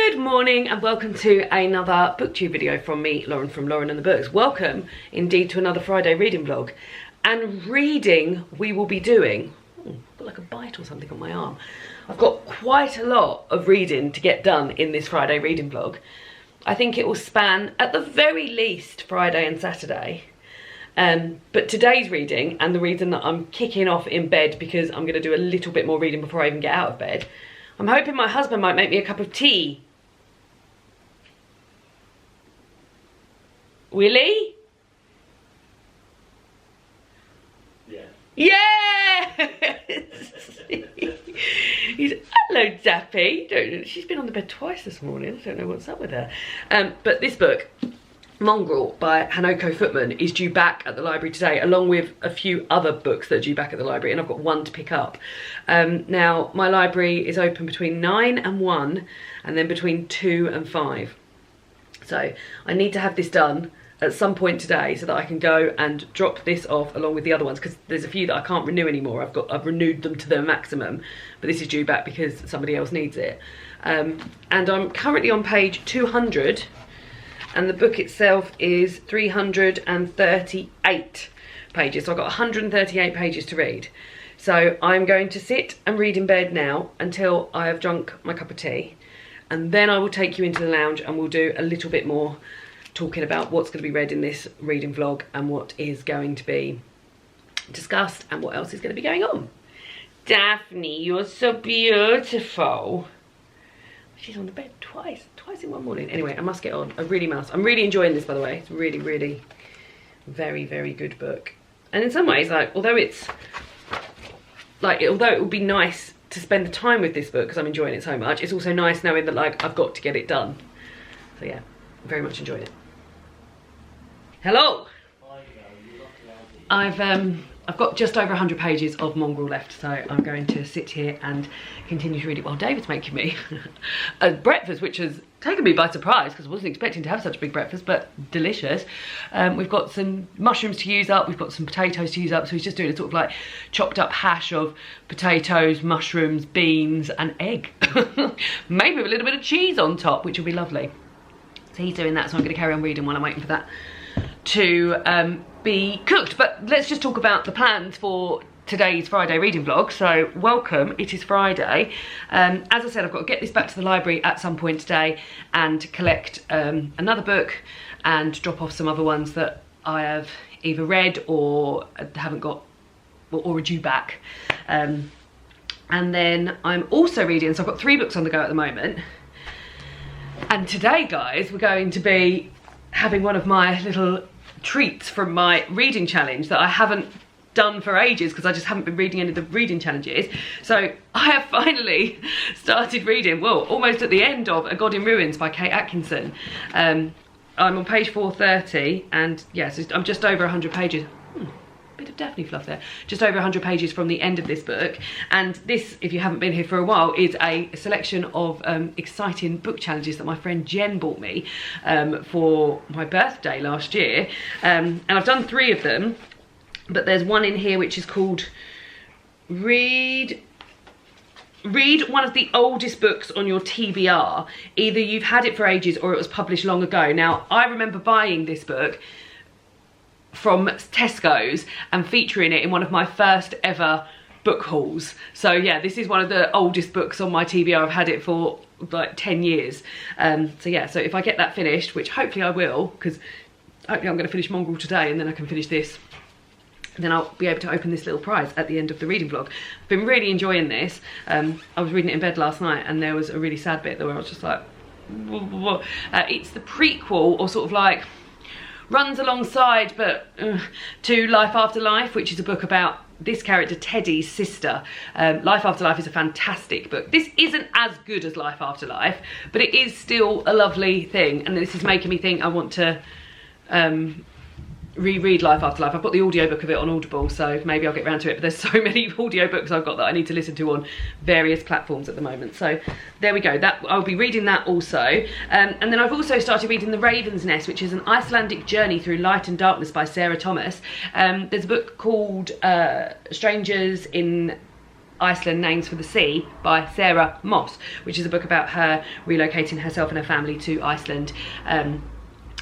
Good morning and welcome to another booktube video from me, Lauren from Lauren and the Books. Welcome indeed to another Friday reading vlog. And reading we will be doing, I've got like a bite or something on my arm. I've got quite a lot of reading to get done in this Friday reading vlog. I think it will span at the very least Friday and Saturday. But today's reading, and the reason that I'm kicking off in bed because I'm going to do a little bit more reading before I even get out of bed, I'm hoping my husband might make me a cup of tea. Willie? Yeah. Yes! He's, hello, Dappy. She's been on the bed twice this morning. I don't know what's up with her. But this book, Mongrel by Hanoko Footman, is due back at the library today, along with a few other books that are due back at the library, and I've got one to pick up. Now, my library is open between 9 and 1, and then between 2 and 5. So I need to have this done at some point today so that I can go and drop this off along with the other ones, because there's a few that I can't renew anymore. I've renewed them to their maximum, but this is due back because somebody else needs it. And I'm currently on page 200. And the book itself is 338 pages. So I've got 138 pages to read. So I'm going to sit and read in bed now until I have drunk my cup of tea. And then I will take you into the lounge and we'll do a little bit more talking about what's going to be read in this reading vlog and what is going to be discussed and what else is going to be going on. Daphne, you're so beautiful. She's on the bed twice in one morning. Anyway, I must get on. I really must. I'm really enjoying this, by the way. It's really, really very, very good book. And in some ways, like, although it would be nice to spend the time with this book because I'm enjoying it so much, it's also nice knowing that, like, I've got to get it done. So yeah, very much enjoying it. Hello. I've got just over 100 pages of Mongrel left, so I'm going to sit here and continue to read it while David's making me a breakfast, which has taken me by surprise because I wasn't expecting to have such a big breakfast, but delicious. We've got some mushrooms to use up, we've got some potatoes to use up, so he's just doing a sort of like chopped up hash of potatoes, mushrooms, beans and egg. Maybe with a little bit of cheese on top, which will be lovely. So he's doing that, so I'm going to carry on reading while I'm waiting for that to be cooked. But let's just talk about the plans for today's Friday reading vlog. So welcome, it is Friday. As I said, I've got to get this back to the library at some point today and collect another book and drop off some other ones that I have either read or haven't got or are due back. And then I'm also reading, so I've got 3 books on the go at the moment. And today, guys, we're going to be having one of my little treats from my reading challenge that I haven't done for ages because I just haven't been reading any of the reading challenges. So I have finally started reading, well, almost at the end of A God in Ruins by Kate Atkinson. I'm on page 430 and yes, yeah, so I'm just over 100 pages. Bit of Daphne fluff there. Just over 100 pages from the end of this book. And this, if you haven't been here for a while, is a selection of exciting book challenges that my friend Jen bought me for my birthday last year. And I've done 3 of them, but there's one in here which is called Read one of the oldest books on your TBR. Either you've had it for ages or it was published long ago. Now, I remember buying this book from Tesco's and featuring it in one of my first ever book hauls. So yeah, this is one of the oldest books on my TBR. I've had it for like 10 years. So yeah, so if I get that finished, which hopefully I will, because hopefully I'm going to finish Mongrel today and then I can finish this, and then I'll be able to open this little prize at the end of the reading vlog. I've been really enjoying this. I was reading it in bed last night and there was a really sad bit there where I was just like, it's the prequel, or sort of like runs alongside to Life After Life, which is a book about this character Teddy's sister. Life After Life is a fantastic book. This isn't as good as Life After Life, but it is still a lovely thing, and this is making me think I want to reread Life After Life. I've got the audiobook of it on Audible, so maybe I'll get around to it, but there's so many audiobooks I've got that I need to listen to on various platforms at the moment. So there we go, that I'll be reading that also. And then I've also started reading The Raven's Nest, which is an Icelandic journey through light and darkness by Sarah Thomas. There's a book called Strangers in Iceland, Names for the Sea by Sarah Moss, which is a book about her relocating herself and her family to Iceland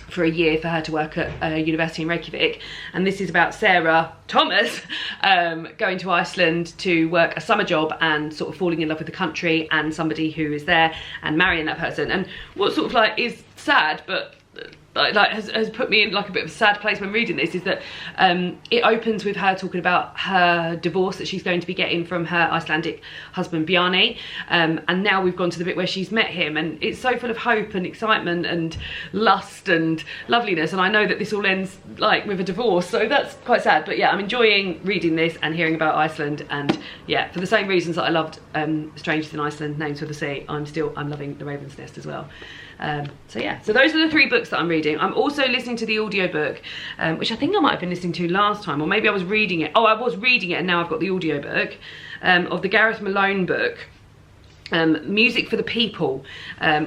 for a year for her to work at a university in Reykjavik. And this is about Sarah Thomas going to Iceland to work a summer job and sort of falling in love with the country and somebody who is there and marrying that person. And what sort of like is sad, but like has put me in like a bit of a sad place when reading this, is that it opens with her talking about her divorce that she's going to be getting from her Icelandic husband Bjarni, and now we've gone to the bit where she's met him, and it's so full of hope and excitement and lust and loveliness, and I know that this all ends like with a divorce, so that's quite sad. But yeah, I'm enjoying reading this and hearing about Iceland, and yeah, for the same reasons that I loved Strangers in Iceland, Names for the Sea, I'm loving The Raven's Nest as well. So yeah, so those are the 3 books that I'm reading. I'm also listening to the audiobook, which I think I might have been listening to last time, or maybe I was reading it. Oh, I was reading it and now I've got the audiobook of the Gareth Malone book, Music for the People,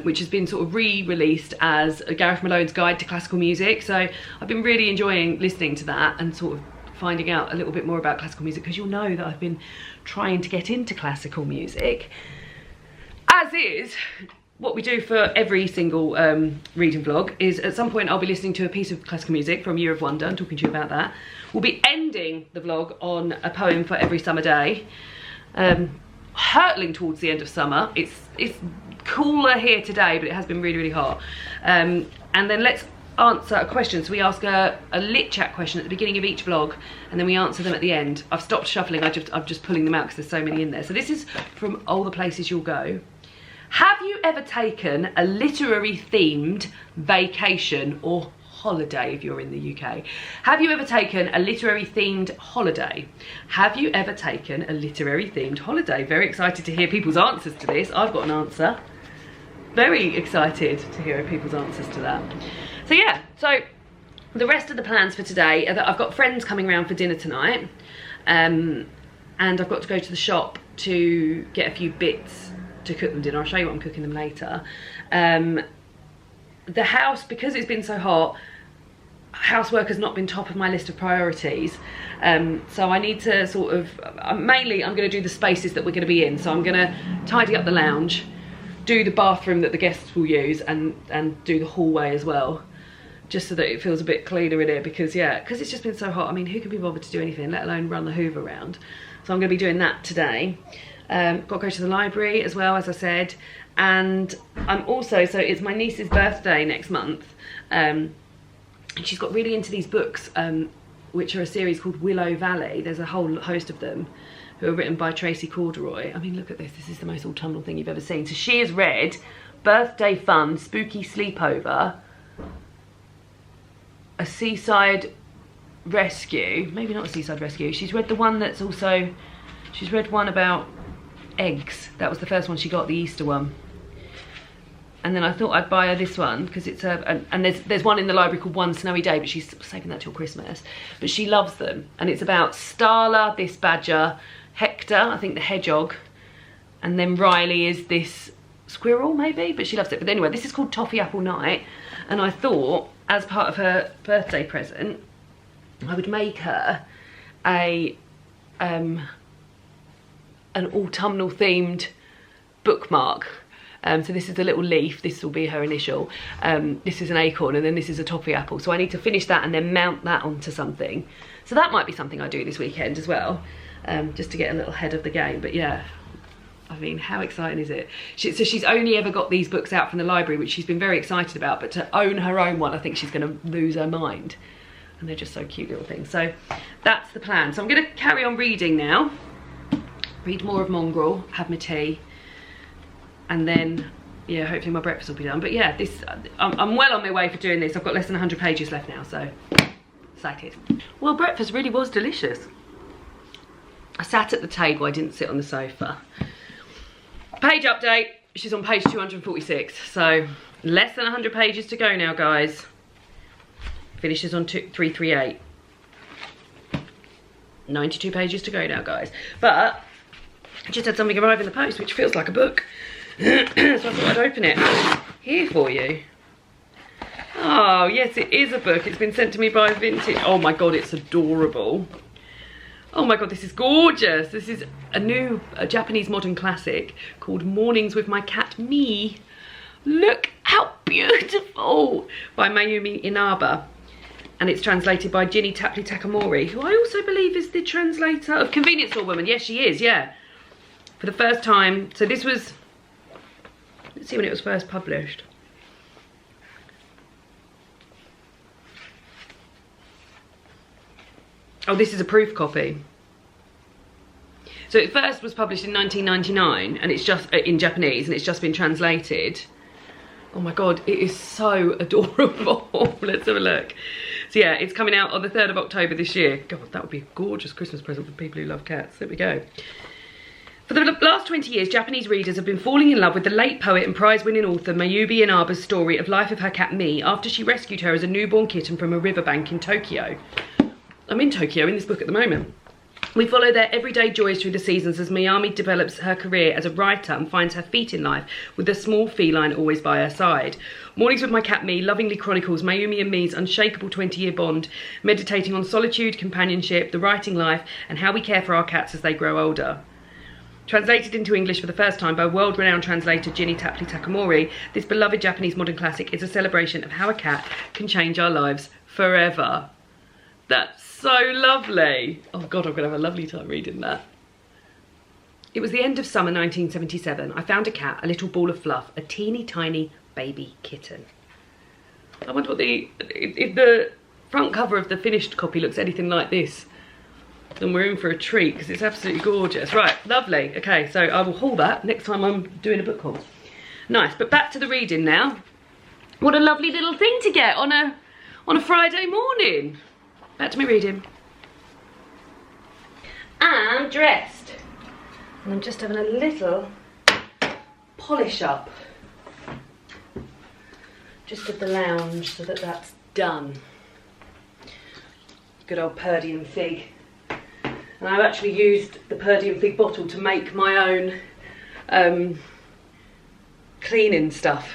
which has been sort of re-released as Gareth Malone's Guide to Classical Music. So I've been really enjoying listening to that and sort of finding out a little bit more about classical music, because you'll know that I've been trying to get into classical music, as is what we do for every single reading vlog. Is at some point I'll be listening to a piece of classical music from Year of Wonder and talking to you about that. We'll be ending the vlog on a poem for every summer day. Hurtling towards the end of summer. It's cooler here today, but it has been really, really hot. And then let's answer a question. So we ask a lit chat question at the beginning of each vlog, and then we answer them at the end. I've stopped shuffling, I'm just pulling them out because there's so many in there. So this is from All the Places You'll Go. Have you ever taken a literary themed vacation or holiday if you're in the UK? Have you ever taken a literary themed holiday? Have you ever taken a literary themed holiday? Very excited to hear people's answers to this. I've got an answer. Very excited to hear people's answers to that. So yeah, so the rest of the plans for today are that I've got friends coming around for dinner tonight, and I've got to go to the shop to get a few bits to cook them dinner. I'll show you what I'm cooking them later. The house, because it's been so hot, housework has not been top of my list of priorities, so I need to sort of, mainly I'm going to do the spaces that we're going to be in. So I'm going to tidy up the lounge, do the bathroom that the guests will use, and do the hallway as well, just so that it feels a bit cleaner in here, because yeah, because it's just been so hot. I mean, who can be bothered to do anything, let alone run the hoover around? So I'm going to be doing that today. Got to go to the library as well, as I said, and I'm also, so it's my niece's birthday next month, and she's got really into these books, which are a series called Willow Valley. There's a whole host of them who are written by Tracy Corduroy. I mean, look at this. This is the most autumnal thing you've ever seen. So she has read Birthday Fun, Spooky Sleepover, A Seaside Rescue, maybe not A Seaside Rescue. She's read the one that's also, she's read one about eggs. That was the first one she got, the Easter one. And then I thought I'd buy her this one because it's and there's one in the library called One Snowy Day, but she's saving that till Christmas. But she loves them, and it's about Starla, this badger, Hector, I think the hedgehog, and then Riley is this squirrel maybe, but she loves it. But anyway, this is called Toffee Apple Night, and I thought as part of her birthday present I would make her an autumnal themed bookmark. So this is a little leaf, this will be her initial, this is an acorn, and then this is a toffee apple. So I need to finish that and then mount that onto something. So that might be something I do this weekend as well, just to get a little ahead of the game. But yeah, I mean, how exciting is it? So she's only ever got these books out from the library, which she's been very excited about, but to own her own one, I think she's going to lose her mind. And they're just so cute little things. So that's the plan. So I'm going to carry on reading now. Read more of Mongrel, have my tea, and then yeah, hopefully my breakfast will be done. But yeah, this I'm well on my way for doing this. I've got less than 100 pages left now, so excited. Well, breakfast really was delicious. I sat at the table, I didn't sit on the sofa. Page update, she's on page 246, so less than 100 pages to go now, guys. Finishes on 338. 92 pages to go now, guys. But I just had something arrive in the post, which feels like a book. So I thought I'd open it here for you. Oh, yes, it is a book. It's been sent to me by Vintage. Oh my God, it's adorable. Oh my god, this is gorgeous. This is a Japanese modern classic called Mornings with My Cat Mii. Look how beautiful! By Mayumi Inaba. And it's translated by Ginny Tapley Takamori, who I also believe is the translator of Convenience Store Woman. Yes, she is, yeah. For the first time. So this was, let's see when it was first published. Oh, this is a proof copy. So it first was published in 1999, and it's just in Japanese, and it's just been translated. Oh my god, it is so adorable. Let's have a look. So yeah, it's coming out on the 3rd of October this year. God, that would be a gorgeous Christmas present for people who love cats. There we go. For the last 20 years, Japanese readers have been falling in love with the late poet and prize-winning author Mayumi Inaba's story of life of her cat Mii after she rescued her as a newborn kitten from a riverbank in Tokyo. I'm in Tokyo in this book at the moment. We follow their everyday joys through the seasons as Mayumi develops her career as a writer and finds her feet in life with a small feline always by her side. Mornings with My Cat Mii lovingly chronicles Mayumi and Mii's unshakable 20-year bond, meditating on solitude, companionship, the writing life, and how we care for our cats as they grow older. Translated into English for the first time by world-renowned translator Ginny Tapley Takamori, this beloved Japanese modern classic is a celebration of how a cat can change our lives forever. That's so lovely. Oh god, I'm gonna have a lovely time reading that. It was the end of summer 1977. I found a cat, a little ball of fluff, a teeny tiny baby kitten. I wonder what if the front cover of the finished copy looks anything like this, then we're in for a treat, because it's absolutely gorgeous. Right, lovely. Okay, so I will haul that next time I'm doing a book haul. Nice, but back to the reading now. What a lovely little thing to get on a Friday morning. Back to me reading. I'm dressed. And I'm just having a little polish up. Just of the lounge so that that's done. Good old Purdy and Fig. And I've actually used the Purdy and Fig bottle to make my own cleaning stuff.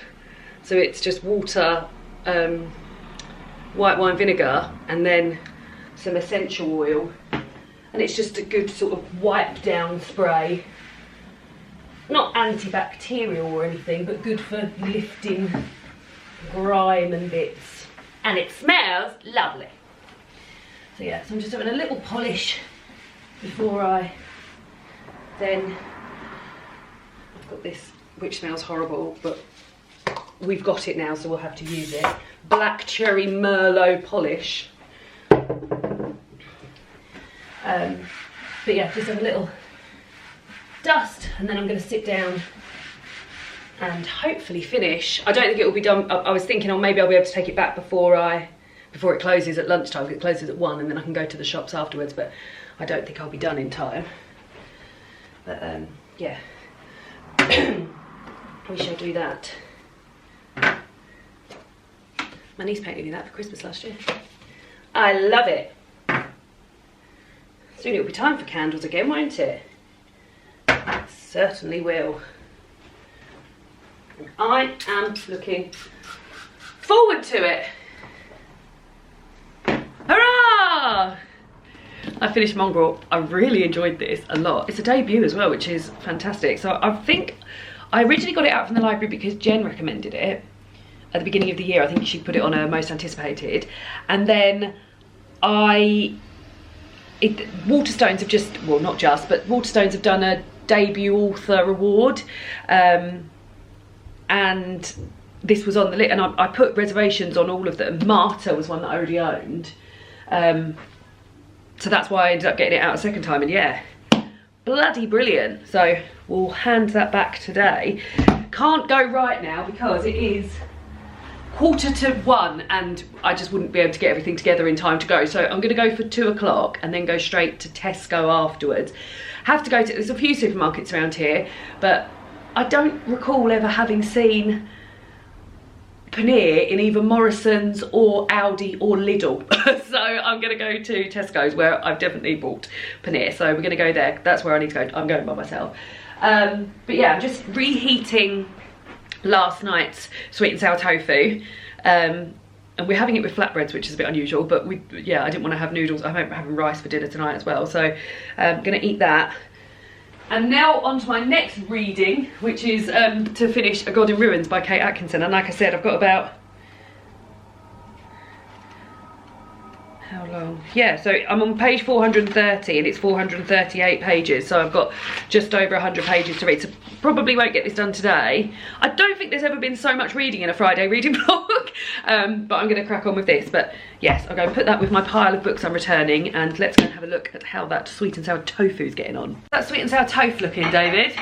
So it's just water, white wine vinegar, and then some essential oil, and it's just a good sort of wipe down spray, not antibacterial or anything, but good for lifting grime and bits, and it smells lovely. So yeah, so I'm just having a little polish before I then, I've got this which smells horrible, but we've got it now, so we'll have to use it. Black Cherry Merlot polish. But yeah, just have a little dust, and then I'm going to sit down and hopefully finish. I don't think it will be done. I was thinking, oh, maybe I'll be able to take it back before it closes at lunchtime. It closes at 1, and then I can go to the shops afterwards. But I don't think I'll be done in time. But yeah, we shall do that. My niece painted me that for Christmas last year. I love it. Soon it'll be time for candles again, won't it? It certainly will. And I am looking forward to it. Hurrah! I finished Mongrel. I really enjoyed this a lot. It's a debut as well, which is fantastic. So I think I originally got it out from the library because Jen recommended it at the beginning of the year. I think she put it on her most anticipated, and then Waterstones have just, well, not just, but Waterstones have done a debut author award, and this was on the list, and I put reservations on all of them. Marta was one that I already owned, so that's why I ended up getting it out a second time, and yeah, bloody brilliant. So we'll hand that back today. Can't go right now because it is 1:45 and I just wouldn't be able to get everything together in time to go. So I'm gonna go for 2 o'clock and then go straight to Tesco afterwards. Have to go to, there's a few supermarkets around here, but I don't recall ever having seen paneer in either Morrison's or Aldi or Lidl. So I'm gonna go to Tesco's where I've definitely bought paneer. So we're gonna go there, that's where I need to go. I'm going by myself. But yeah, I'm just reheating last night's sweet and sour tofu. and we're having it with flatbreads, which is a bit unusual, but yeah, I didn't want to have noodles. I'm having rice for dinner tonight as well, so I'm gonna eat that. And now on to my next reading, which is to finish A God in Ruins by Kate Atkinson. And like I said, I've got about, how long? Yeah, so I'm on page 430 and it's 438 pages. So I've got just over 100 pages to read. So probably won't get this done today. I don't think there's ever been so much reading in a Friday reading vlog, but I'm gonna crack on with this. But yes, I'll go and put that with my pile of books I'm returning, and let's go and have a look at how that sweet and sour tofu's getting on. That sweet and sour tofu looking, David?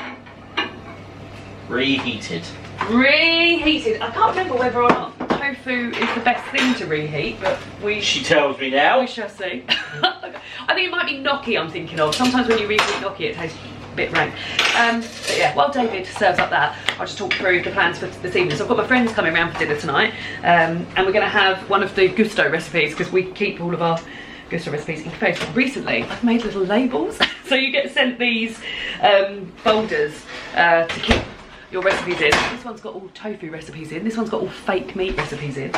Reheated. Reheated. I can't remember whether or not tofu is the best thing to reheat, but She tells me now. we shall see. I think it might be gnocchi I'm thinking of. Sometimes when you reheat gnocchi it tastes a bit rank. But yeah, while David serves up that, I'll just talk through the plans for this evening. So I've got my friends coming around for dinner tonight, and we're going to have one of the Gousto recipes, because we keep all of our Gousto recipes in case. Recently I've made little labels so you get sent these folders to keep your recipes in. This one's got all tofu recipes in, this one's got all fake meat recipes in,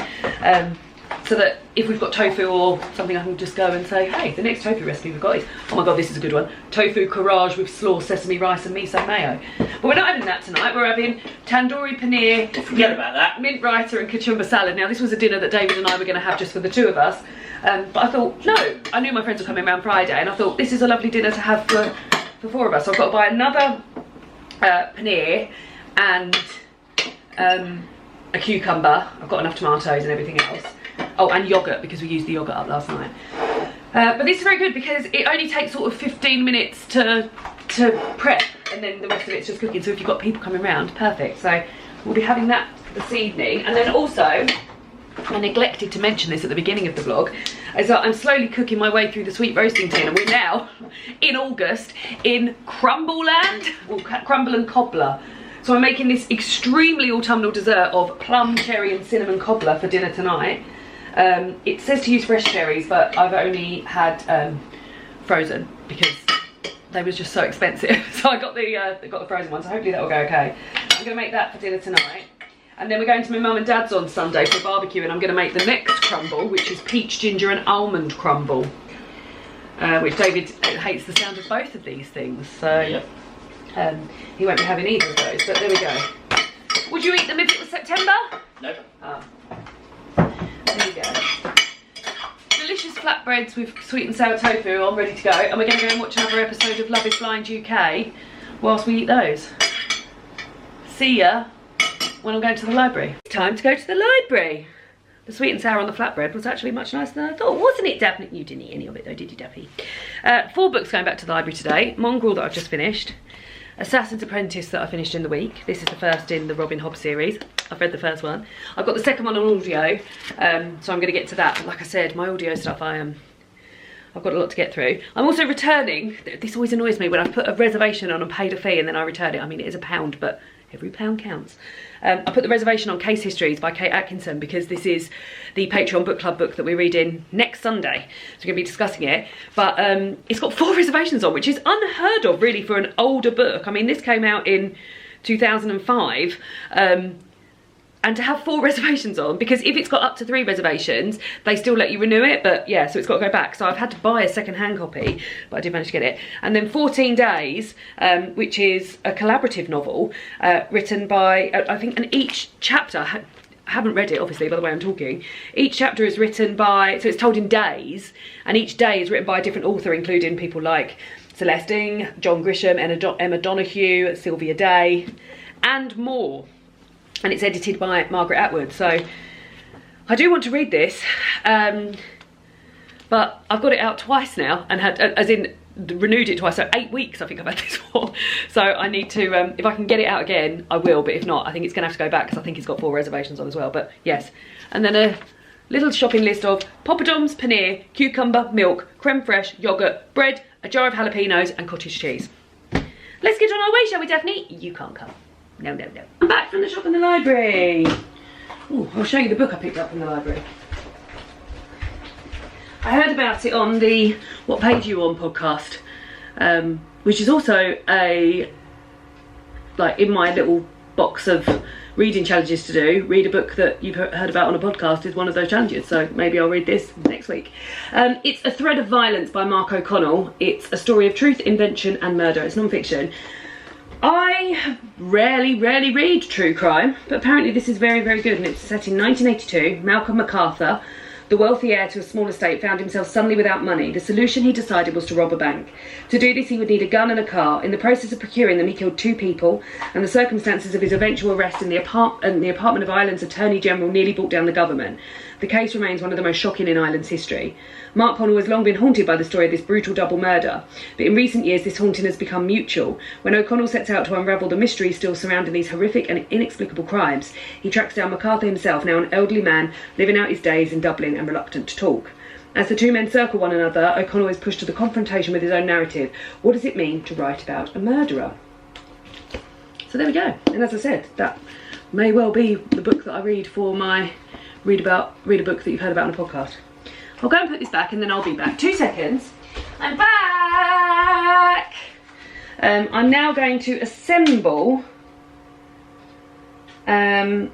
so that if we've got tofu or something, I can just go and say, hey, the next tofu recipe we've got is, oh my god, this is a good one, tofu courage with slaw, sesame rice and miso mayo. But we're not having that tonight, we're having tandoori paneer, Forget about that. mint raita and kachumba salad. Now this was a dinner that David and I were going to have just for the two of us, but I thought, no, I knew my friends were coming around Friday, and I thought this is a lovely dinner to have for four of us. So I've got to buy another paneer and a cucumber. I've got enough tomatoes and everything else. Oh, and yoghurt, because we used the yoghurt up last night. But this is very good because it only takes sort of 15 minutes to prep, and then the rest of it's just cooking. So if you've got people coming around, perfect. So we'll be having that this evening. And then also, I neglected to mention this at the beginning of the vlog, is that I'm slowly cooking my way through the sweet roasting tin, and we're now in August in Crumble Land, or Crumble and Cobbler. So I'm making this extremely autumnal dessert of plum, cherry and cinnamon cobbler for dinner tonight. It says to use fresh cherries, but I've only had frozen because they was just so expensive. So I got the frozen one, so hopefully that will go okay. I'm gonna make that for dinner tonight. And then we're going to my mum and dad's on Sunday for a barbecue, and I'm gonna make the next crumble, which is peach, ginger and almond crumble. Which David hates the sound of both of these things, so Yep. He won't be having either of those, but there we go. Would you eat them if it was September? Nope. Oh. There you go. Delicious flatbreads with sweet and sour tofu all ready to go, and we're going to go and watch another episode of Love is Blind UK whilst we eat those. See ya when I'm going to the library. It's time to go to the library. The sweet and sour on the flatbread was actually much nicer than I thought, wasn't it, Daphne? You didn't eat any of it though, did you, Daphne? 4 books going back to the library today. Mongrel that I've just finished. Assassin's Apprentice that I finished in the week. This is the first in the Robin Hobb series. I've read the first one. I've got the second one on audio, so I'm going to get to that. But like I said, my audio stuff, I've got a lot to get through. I'm also returning. This always annoys me when I put a reservation on and paid a fee and then I return it. I mean, it is £1, but every pound counts. I put the reservation on Case Histories by Kate Atkinson because this is the Patreon book club book that we're reading next Sunday. So we're going to be discussing it. But it's got 4 reservations on, which is unheard of really for an older book. I mean, this came out in 2005. And to have 4 reservations on, because if it's got up to 3 reservations, they still let you renew it, but yeah, so it's got to go back. So I've had to buy a second-hand copy, but I did manage to get it. And then 14 Days, which is a collaborative novel written by, I think, and each chapter, I haven't read it, obviously, by the way I'm talking. Each chapter is written by, so it's told in days, and each day is written by a different author, including people like Celeste Ng, John Grisham, Emma Donoghue, Sylvia Day, and more. And it's edited by Margaret Atwood. So I do want to read this, but I've got it out twice now and had, as in renewed it twice, so 8 weeks I think I've had this for. So I need to, if I can get it out again, I will, but if not, I think it's gonna have to go back because I think it's got 4 reservations on as well, but yes. And then a little shopping list of poppadoms, paneer, cucumber, milk, creme fraiche, yoghurt, bread, a jar of jalapenos and cottage cheese. Let's get on our way, shall we, Daphne? You can't come. No, no, no. I'm back from the shop in the library. Ooh, I'll show you the book I picked up from the library. I heard about it on the What Page You On podcast, which is also a, like, in my little box of reading challenges to do. Read a book that you've heard about on a podcast is one of those challenges, so maybe I'll read this next week. It's A Thread of Violence by Mark O'Connell. It's a story of truth, invention and murder. It's non-fiction. I rarely read true crime, but apparently this is very, very good, and it's set in 1982. Malcolm MacArthur, the wealthy heir to a small estate, found himself suddenly without money. The solution, he decided, was to rob a bank. To do this, he would need a gun and a car. In the process of procuring them, he killed 2 people, and the circumstances of his eventual arrest in the apartment of Ireland's Attorney General nearly brought down the government. The case remains one of the most shocking in Ireland's history. Mark Connell has long been haunted by the story of this brutal double murder, but in recent years this haunting has become mutual. When O'Connell sets out to unravel the mystery still surrounding these horrific and inexplicable crimes, he tracks down MacArthur himself, now an elderly man living out his days in Dublin and reluctant to talk. As the two men circle one another, O'Connell is pushed to the confrontation with his own narrative. What does it mean to write about a murderer? So there we go. And as I said, that may well be the book that I read for my read a book that you've heard about on a podcast. I'll go and put this back and then I'll be back. 2 seconds. I'm back. I'm now going to assemble the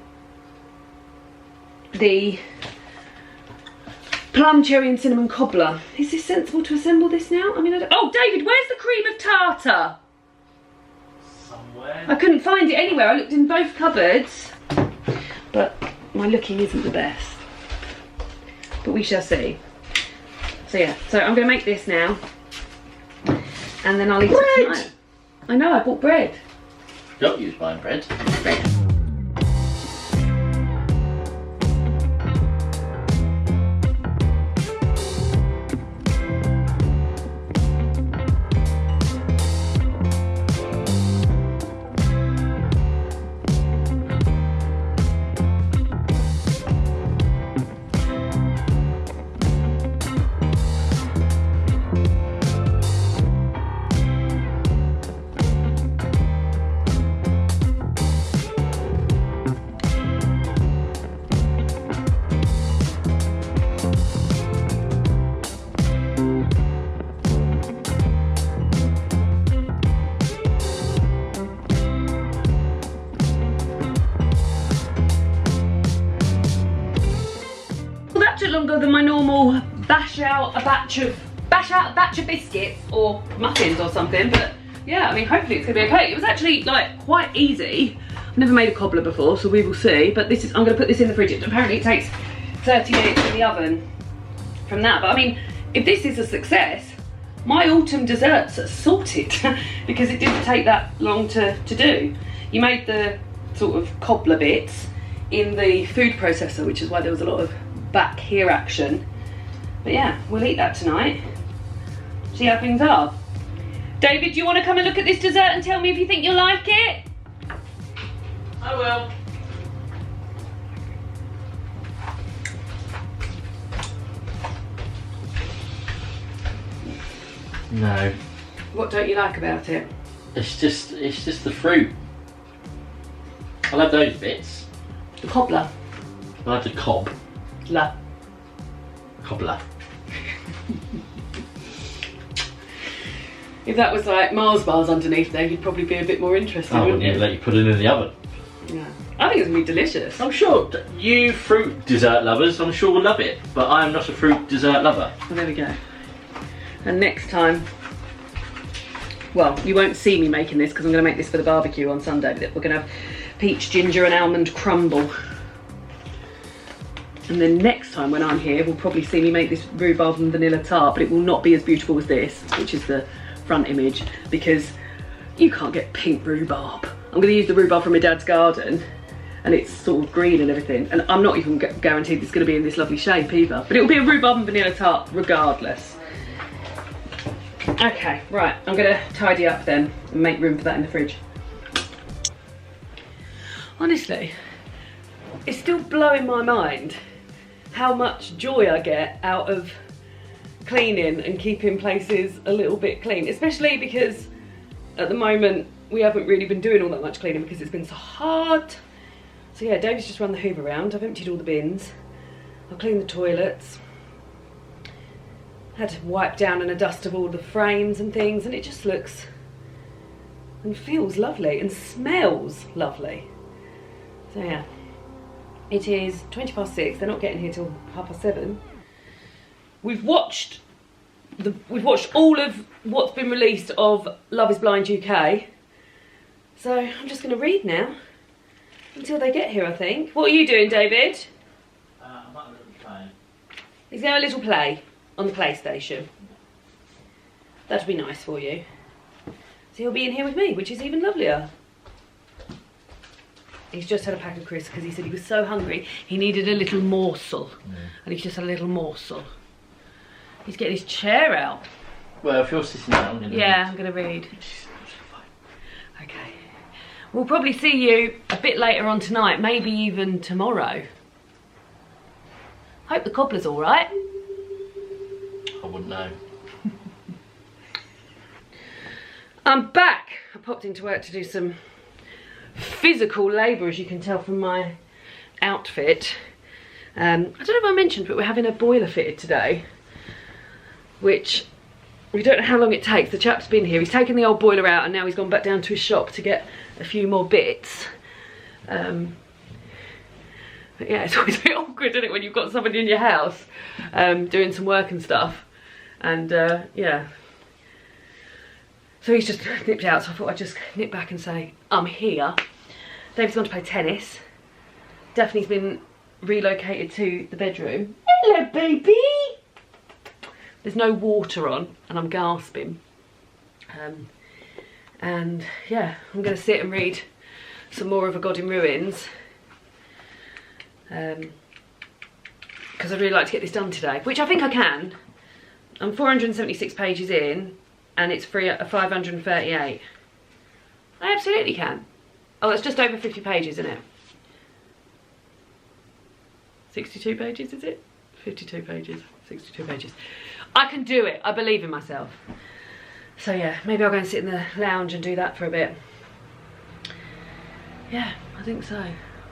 plum, cherry and cinnamon cobbler. Is this sensible to assemble this now? I mean, oh, David, where's the cream of tartar? Somewhere. I couldn't find it anywhere. I looked in both cupboards, but my looking isn't the best. But we shall see. So yeah, so I'm going to make this now, and then I'll eat it tonight. I know, I bought bread. Don't use my bread. Bread. Longer than my normal bash out a batch of biscuits or muffins or something, but yeah, I mean, hopefully it's gonna be okay. It was actually like quite easy. I've never made a cobbler before, so we will see, but this is, I'm gonna put this in the fridge. Apparently it takes 30 minutes in the oven from that, but I mean, if this is a success, my autumn desserts are sorted because it didn't take that long to do. You made the sort of cobbler bits in the food processor, which is why there was a lot of back here action. But yeah, we'll eat that tonight. See how things are. David, do you want to come and look at this dessert and tell me if you think you'll like it? I will. No. What don't you like about it? It's just the fruit. I love those bits. The cobbler. I like the cob. La. Cobbler. If that was like Mars bars underneath there, you'd probably be a bit more interested. I wouldn't even let you put it in the oven. Yeah. I think it's gonna be delicious. I'm sure you fruit dessert lovers, I'm sure will love it, but I am not a fruit dessert lover. Well, there we go. And next time, well, you won't see me making this because I'm going to make this for the barbecue on Sunday. We're going to have peach, ginger and almond crumble. And then next time when I'm here, we'll probably see me make this rhubarb and vanilla tart, but it will not be as beautiful as this, which is the front image, because you can't get pink rhubarb. I'm going to use the rhubarb from my dad's garden, and it's sort of green and everything, and I'm not even guaranteed it's going to be in this lovely shape either, but it will be a rhubarb and vanilla tart regardless. Okay, right, I'm going to tidy up then and make room for that in the fridge. Honestly, it's still blowing my mind how much joy I get out of cleaning and keeping places a little bit clean, especially because at the moment we haven't really been doing all that much cleaning because it's been so hard. So yeah, David's just run the hoover around. I've emptied all the bins. I've cleaned the toilets. Had to wipe down and a dust of all the frames and things, and it just looks and feels lovely and smells lovely. So yeah, it is 6:20. They're not getting here till 7:30. We've watched all of what's been released of Love is Blind UK. So I'm just going to read now until they get here, I think. What are you doing, David? I'm at a little play. He's going to have a little play on the PlayStation. That'd be nice for you. So he'll be in here with me, which is even lovelier. He's just had a pack of crisps because he said he was so hungry he needed a little morsel. And he's just had a little morsel. He's getting his chair out. Well, if you're sitting down, I'm going to read. I'm going to read. Okay. We'll probably see you a bit later on tonight, maybe even tomorrow. Hope the cobbler's all right. I wouldn't know. I'm back. I popped into work to do some physical labour, as you can tell from my outfit. I don't know if I mentioned, but we're having a boiler fitted today, which we don't know how long it takes. The chap's been here. He's taken the old boiler out and now he's gone back down to his shop to get a few more bits. But yeah, it's always a bit awkward, isn't it, when you've got somebody in your house doing some work and stuff. And yeah. So he's just nipped out, so I thought I'd just nip back and say, I'm here. David's gone to play tennis. Daphne's been relocated to the bedroom. Hello, baby! There's no water on, and I'm gasping. And yeah, I'm going to sit and read some more of A God in Ruins. Because I'd really like to get this done today, which I think I can. I'm 476 pages in, and it's free at 538. I absolutely can. Oh, that's just over 50 pages, isn't it? 62 pages, is it? 52 pages, 62 pages. I can do it. I believe in myself. So yeah, maybe I'll go and sit in the lounge and do that for a bit. Yeah, I think so.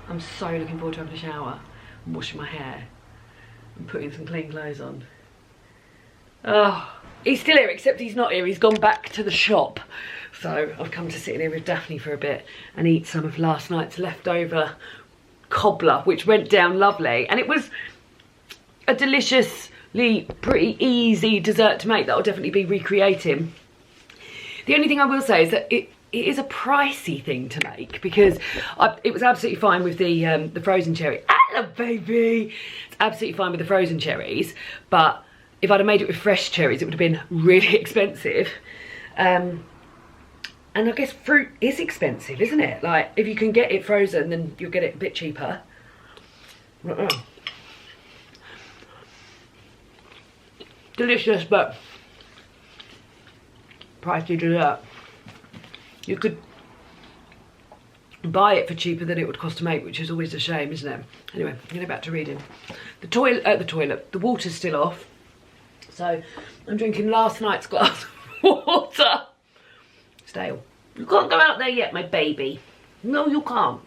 I'm so looking forward to having a shower and washing my hair and putting some clean clothes on. Oh, he's still here, except he's not here. He's gone back to the shop. So I've come to sit in here with Daphne for a bit and eat some of last night's leftover cobbler, which went down lovely. And it was a deliciously pretty easy dessert to make that I'll definitely be recreating. The only thing I will say is that it is a pricey thing to make, because it was absolutely fine with the frozen cherry. Hello, baby! It's absolutely fine with the frozen cherries, but if I'd have made it with fresh cherries, it would have been really expensive. And I guess fruit is expensive, isn't it? Like, if you can get it frozen, then you'll get it a bit cheaper. Delicious, but pricey dessert. You could buy it for cheaper than it would cost to make, which is always a shame, isn't it? Anyway, I'm going back to reading. The water's still off. So I'm drinking last night's glass of water. Stale. You can't go out there yet, my baby. No, you can't.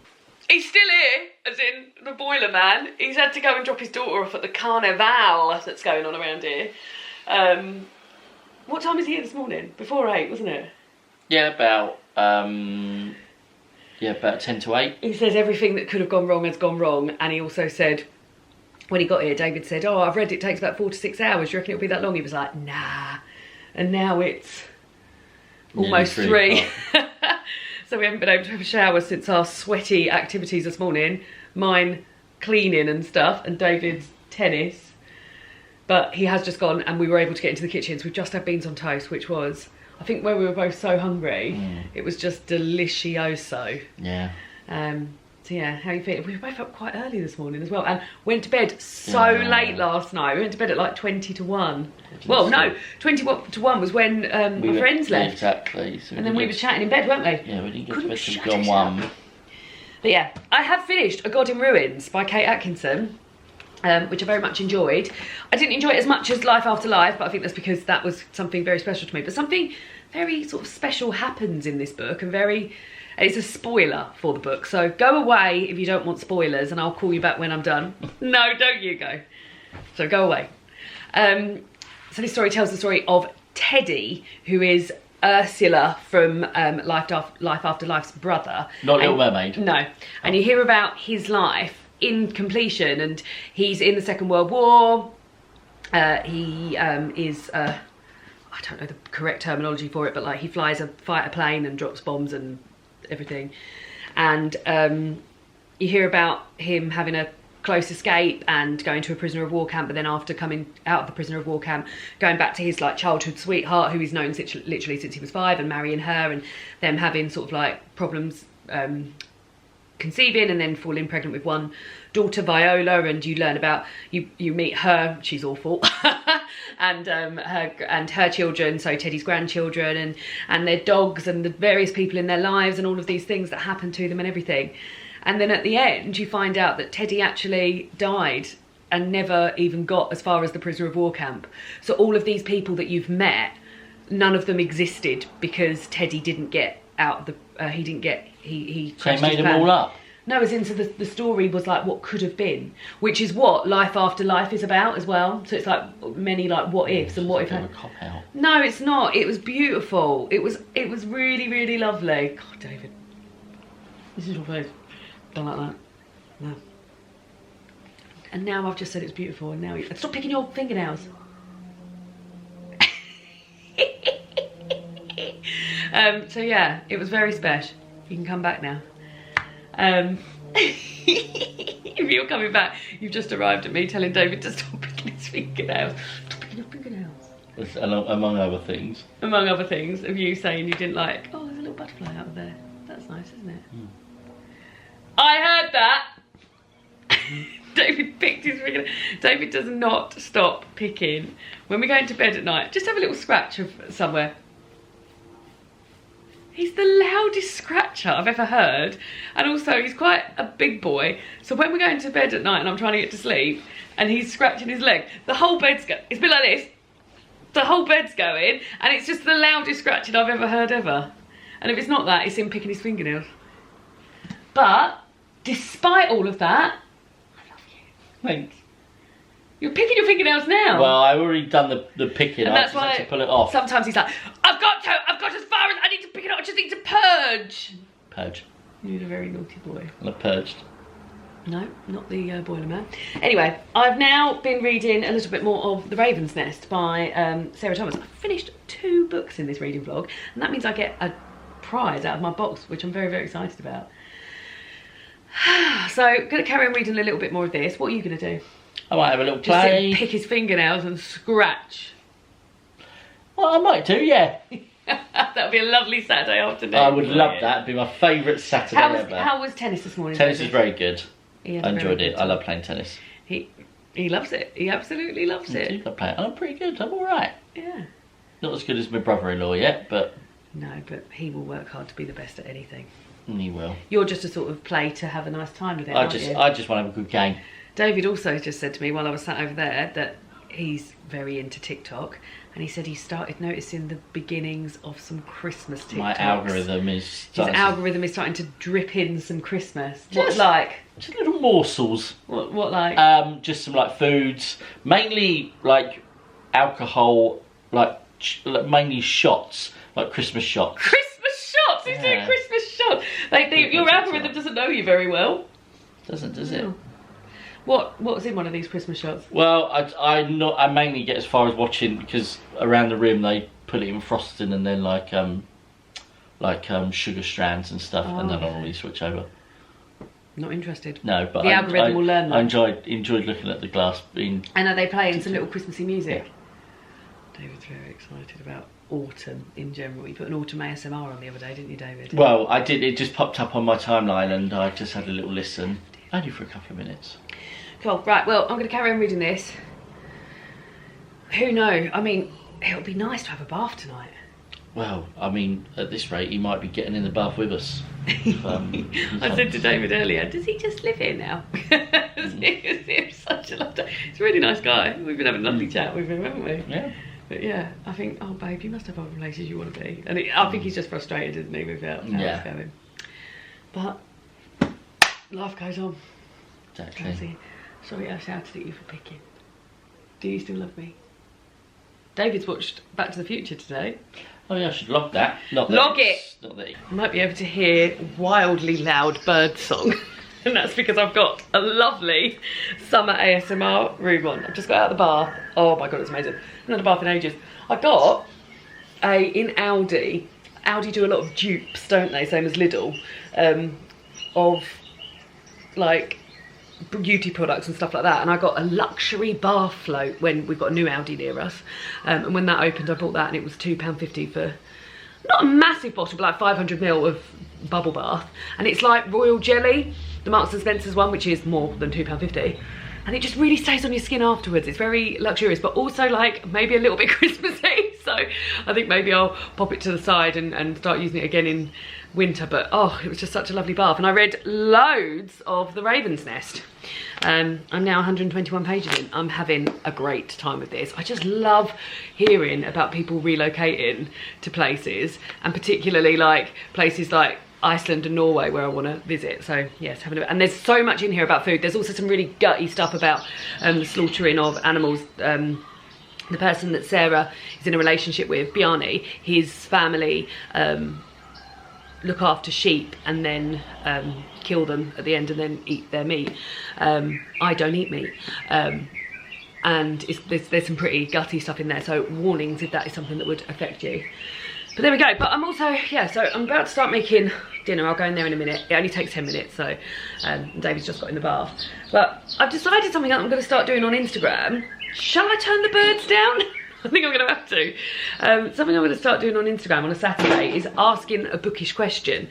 He's still here, as in the boiler man. He's had to go and drop his daughter off at the carnival that's going on around here. What time was he here this morning? Before 8, wasn't it? Yeah, about 10 to 8. He says everything that could have gone wrong has gone wrong, and he also said, when he got here, David said, oh, I've read it takes about 4 to 6 hours. Do you reckon it'll be that long? He was like, nah. And now it's almost 3. So we haven't been able to have a shower since our sweaty activities this morning. Mine cleaning and stuff, and David's tennis. But he has just gone, and we were able to get into the kitchen. So we've just had beans on toast, which was, I think, where we were both so hungry, it was just delicioso. Yeah. So yeah, how are you feeling? We were both up quite early this morning as well, and went to bed so late last night. We went to bed at like 20 to 1. Well, no, 20 to 1 was when my friends left. Exactly. So and then we were chatting in bed, weren't we? Yeah, we didn't get to bed till gone 1. But yeah, I have finished A God in Ruins by Kate Atkinson, which I very much enjoyed. I didn't enjoy it as much as Life After Life, but I think that's because that was something very special to me. But something very sort of special happens in this book, and it's a spoiler for the book. So go away if you don't want spoilers, and I'll call you back when I'm done. No, don't you go. So go away. So this story tells the story of Teddy, who is Ursula from Life After Life's brother. Not Little Mermaid? No. And you hear about his life in completion, and he's in the Second World War. He is... I don't know the correct terminology for it, but like he flies a fighter plane and drops bombs and everything. And you hear about him having a close escape and going to a prisoner of war camp, but then after coming out of the prisoner of war camp, going back to his like childhood sweetheart, who he's known literally since he was 5, and marrying her, and them having sort of like problems conceiving, and then falling pregnant with one daughter, Viola, and you learn about you meet her, she's awful, and her children, so Teddy's grandchildren, and their dogs, and the various people in their lives, and all of these things that happen to them and everything. And then at the end you find out that Teddy actually died and never even got as far as the prisoner of war camp. So all of these people that you've met, none of them existed because Teddy didn't get out of the he So they made them all up? No, as in, so the story was like what could have been, which is what Life After Life is about as well. So it's like many like what ifs and what if. A cop out. No, it's not. It was beautiful. It was really, really lovely. God, David, this is your face. Don't like that. No. And now I've just said it's beautiful, and now stop picking your fingernails. So yeah, it was very special. You can come back now. If you're coming back, you've just arrived at me telling David to stop picking his fingernails. Stop picking your fingernails. Among other things. Among other things, of you saying you didn't like, oh, there's a little butterfly out there. That's nice, isn't it? Mm. I heard that. David picked his fingernails. David does not stop picking. When we go into bed at night, just have a little scratch of somewhere. He's the loudest scratcher I've ever heard. And also, he's quite a big boy. So when we're going to bed at night and I'm trying to get to sleep and he's scratching his leg, the whole bed's going. It's a bit like this. The whole bed's going. And it's just the loudest scratching I've ever heard ever. And if it's not that, it's him picking his fingernails. But, despite all of that, I love you. Thanks. You're picking your fingernails now. Well, I've already done the picking. And I that's just why had to pull it off. Sometimes he's like, I've got as far as I need to pick it up, I just need to purge. Purge. You're a very naughty boy. And I purged. No, not the Boiler Man. Anyway, I've now been reading a little bit more of The Raven's Nest by Sarah Thomas. I've finished 2 books in this reading vlog, and that means I get a prize out of my box, which I'm very, very excited about. So, I'm going to carry on reading a little bit more of this. What are you going to do? I might have a little Just sit play. and pick his fingernails and scratch. Well, I might do, yeah. That would be a lovely Saturday afternoon. I would love that. It'd be my favourite Saturday ever. How was tennis this morning? Tennis is very good. I I enjoyed it. I love playing tennis. He loves it. He absolutely loves it. I do love playing. I'm pretty good. I'm alright. Yeah. Not as good as my brother-in-law yet, but... No, but he will work hard to be the best at anything. He will. You're just a sort of play to have a nice time with it, I just want to have a good game. David also just said to me while I was sat over there that he's very into TikTok, and he said he started noticing the beginnings of some Christmas TikToks. My algorithm is... His algorithm is starting to drip in some Christmas. Just, what like? Just little morsels. What like? Just some like foods, mainly like alcohol, like mainly shots, like Christmas shots. Christmas shots? He's doing Christmas shots. Your algorithm doesn't know you very well. Doesn't, does it? What's in one of these Christmas shots? Well, I mainly get as far as watching, because around the rim they put it in frosting and then like sugar strands and stuff, and then I normally switch over. Not interested. No, but the algorithm will learn that. I enjoyed looking at the glass being. And are they playing some little Christmassy music? Yeah. David's very excited about autumn in general. You put an autumn ASMR on the other day, didn't you, David? Well, I did. It just popped up on my timeline, and I just had a little listen, only for a couple of minutes. Cool. Right. Well, I'm going to carry on reading this. Who knows? I mean, it would be nice to have a bath tonight. Well, I mean, at this rate, he might be getting in the bath with us. I said to David earlier, does he just live here now? It's such a lovely. He's a really nice guy. We've been having a lovely chat with him, haven't we? Yeah. But yeah, I think, oh babe, you must have other places you want to be. And I think he's just frustrated, isn't he, with how it's going. But life goes on. Exactly. Sorry I shouted at you for picking. Do you still love me? David's watched Back to the Future today. Oh yeah, I should log that. Not that Log it! Not that. You might be able to hear wildly loud bird song. And that's because I've got a lovely summer ASMR room on. I've just got out of the bath. Oh my god, it's amazing. I've not had a bath in ages. I got in Aldi do a lot of dupes, don't they? Same as Lidl, of like beauty products and stuff like that. And I got a luxury bath float when we've got a new Aldi near us. And when that opened, I bought that and it was £2.50 for not a massive bottle, but like 500ml of bubble bath. And it's like royal jelly, the Marks and Spencer's one, which is more than £2.50. And it just really stays on your skin afterwards. It's very luxurious, but also like maybe a little bit Christmassy. So I think maybe I'll pop it to the side and start using it again in winter. But oh, it was just such a lovely bath. And I read loads of The Raven's Nest. I'm now 121 pages in. I'm having a great time with this. I just love hearing about people relocating to places, and particularly like places like Iceland and Norway where I want to visit. So yes, having a bit. And there's so much in here about food. There's also some really gutty stuff about the slaughtering of animals. The person that Sarah is in a relationship with, Bjarni, his family look after sheep and then kill them at the end and then eat their meat. I don't eat meat. And there's some pretty gutty stuff in there, so warnings if that is something that would affect you. But there we go. But I'm also, yeah, so I'm about to start making dinner. I'll go in there in a minute. It only takes 10 minutes, so David's just got in the bath. But I've decided something that I'm going to start doing on Instagram. Shall I turn the birds down? I think I'm going to have to. Something I'm going to start doing on Instagram on a Saturday is asking a bookish question.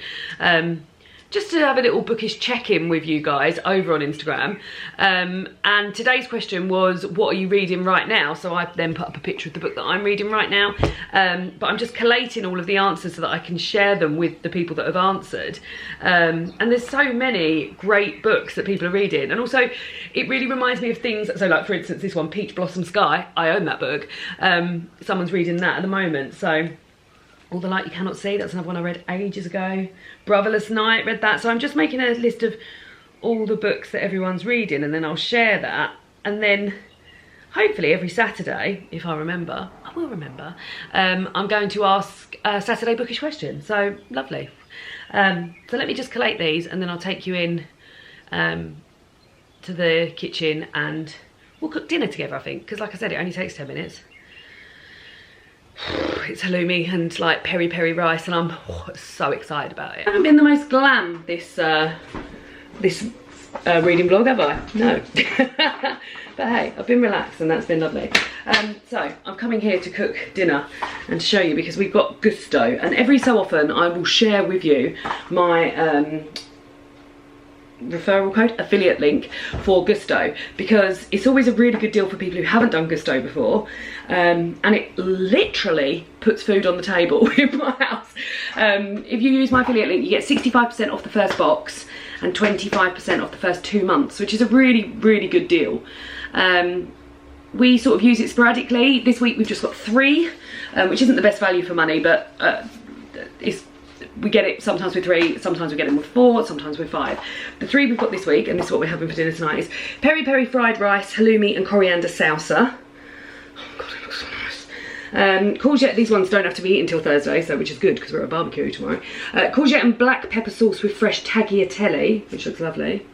Just to have a little bookish check-in with you guys over on Instagram. And today's question was, what are you reading right now? So I then put up a picture of the book that I'm reading right now. But I'm just collating all of the answers so that I can share them with the people that have answered. And there's so many great books that people are reading. And also, it really reminds me of things, so like for instance, this one, Peach Blossom Sky, I own that book. Someone's reading that at the moment, so. All the Light You Cannot See, that's another one I read ages ago. Brotherless Night, read that. So I'm just making a list of all the books that everyone's reading, and then I'll share that. And then hopefully every Saturday, if I remember, I will remember, I'm going to ask a Saturday bookish question. So lovely. So let me just collate these and then I'll take you in to the kitchen and we'll cook dinner together, I think. Because like I said, it only takes 10 minutes. It's halloumi and like peri-peri rice and I'm so excited about it. I haven't been the most glam this reading vlog, have I? No. But hey, I've been relaxed and that's been lovely. So I'm coming here to cook dinner and to show you because we've got Gousto, and every so often I will share with you my referral code, affiliate link for Gousto, because it's always a really good deal for people who haven't done Gousto before, and it literally puts food on the table in my house. If you use my affiliate link, you get 65% off the first box and 25% off the first 2 months, which is a really good deal. We sort of use it sporadically. This week we've just got 3, which isn't the best value for money, but we get it sometimes with 3, sometimes we get it with 4, sometimes with 5. The 3 we've got this week, and this is what we're having for dinner tonight, is peri-peri fried rice, halloumi and coriander salsa. Oh god, it looks so nice. Courgette, these ones don't have to be eaten until Thursday, so which is good because we're at a barbecue tomorrow. Courgette and black pepper sauce with fresh tagliatelle, which looks lovely.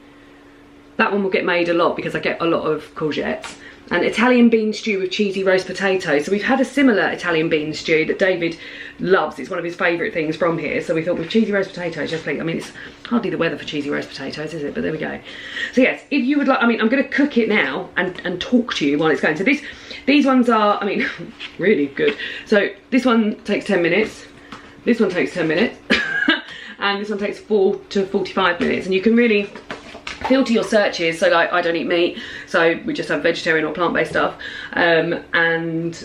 That one will get made a lot because I get a lot of courgettes. And Italian bean stew with cheesy roast potatoes. So we've had a similar Italian bean stew that David loves. It's one of his favourite things from here. So we thought with cheesy roast potatoes, just think, I mean, it's hardly the weather for cheesy roast potatoes, is it? But there we go. So yes, if you would like, I mean, I'm going to cook it now and talk to you while it's going. So these ones are, I mean, really good. So this one takes 10 minutes. This one takes 10 minutes. And this one takes 4 to 45 minutes. And you can really filter your searches, so like I don't eat meat, so we just have vegetarian or plant-based stuff, and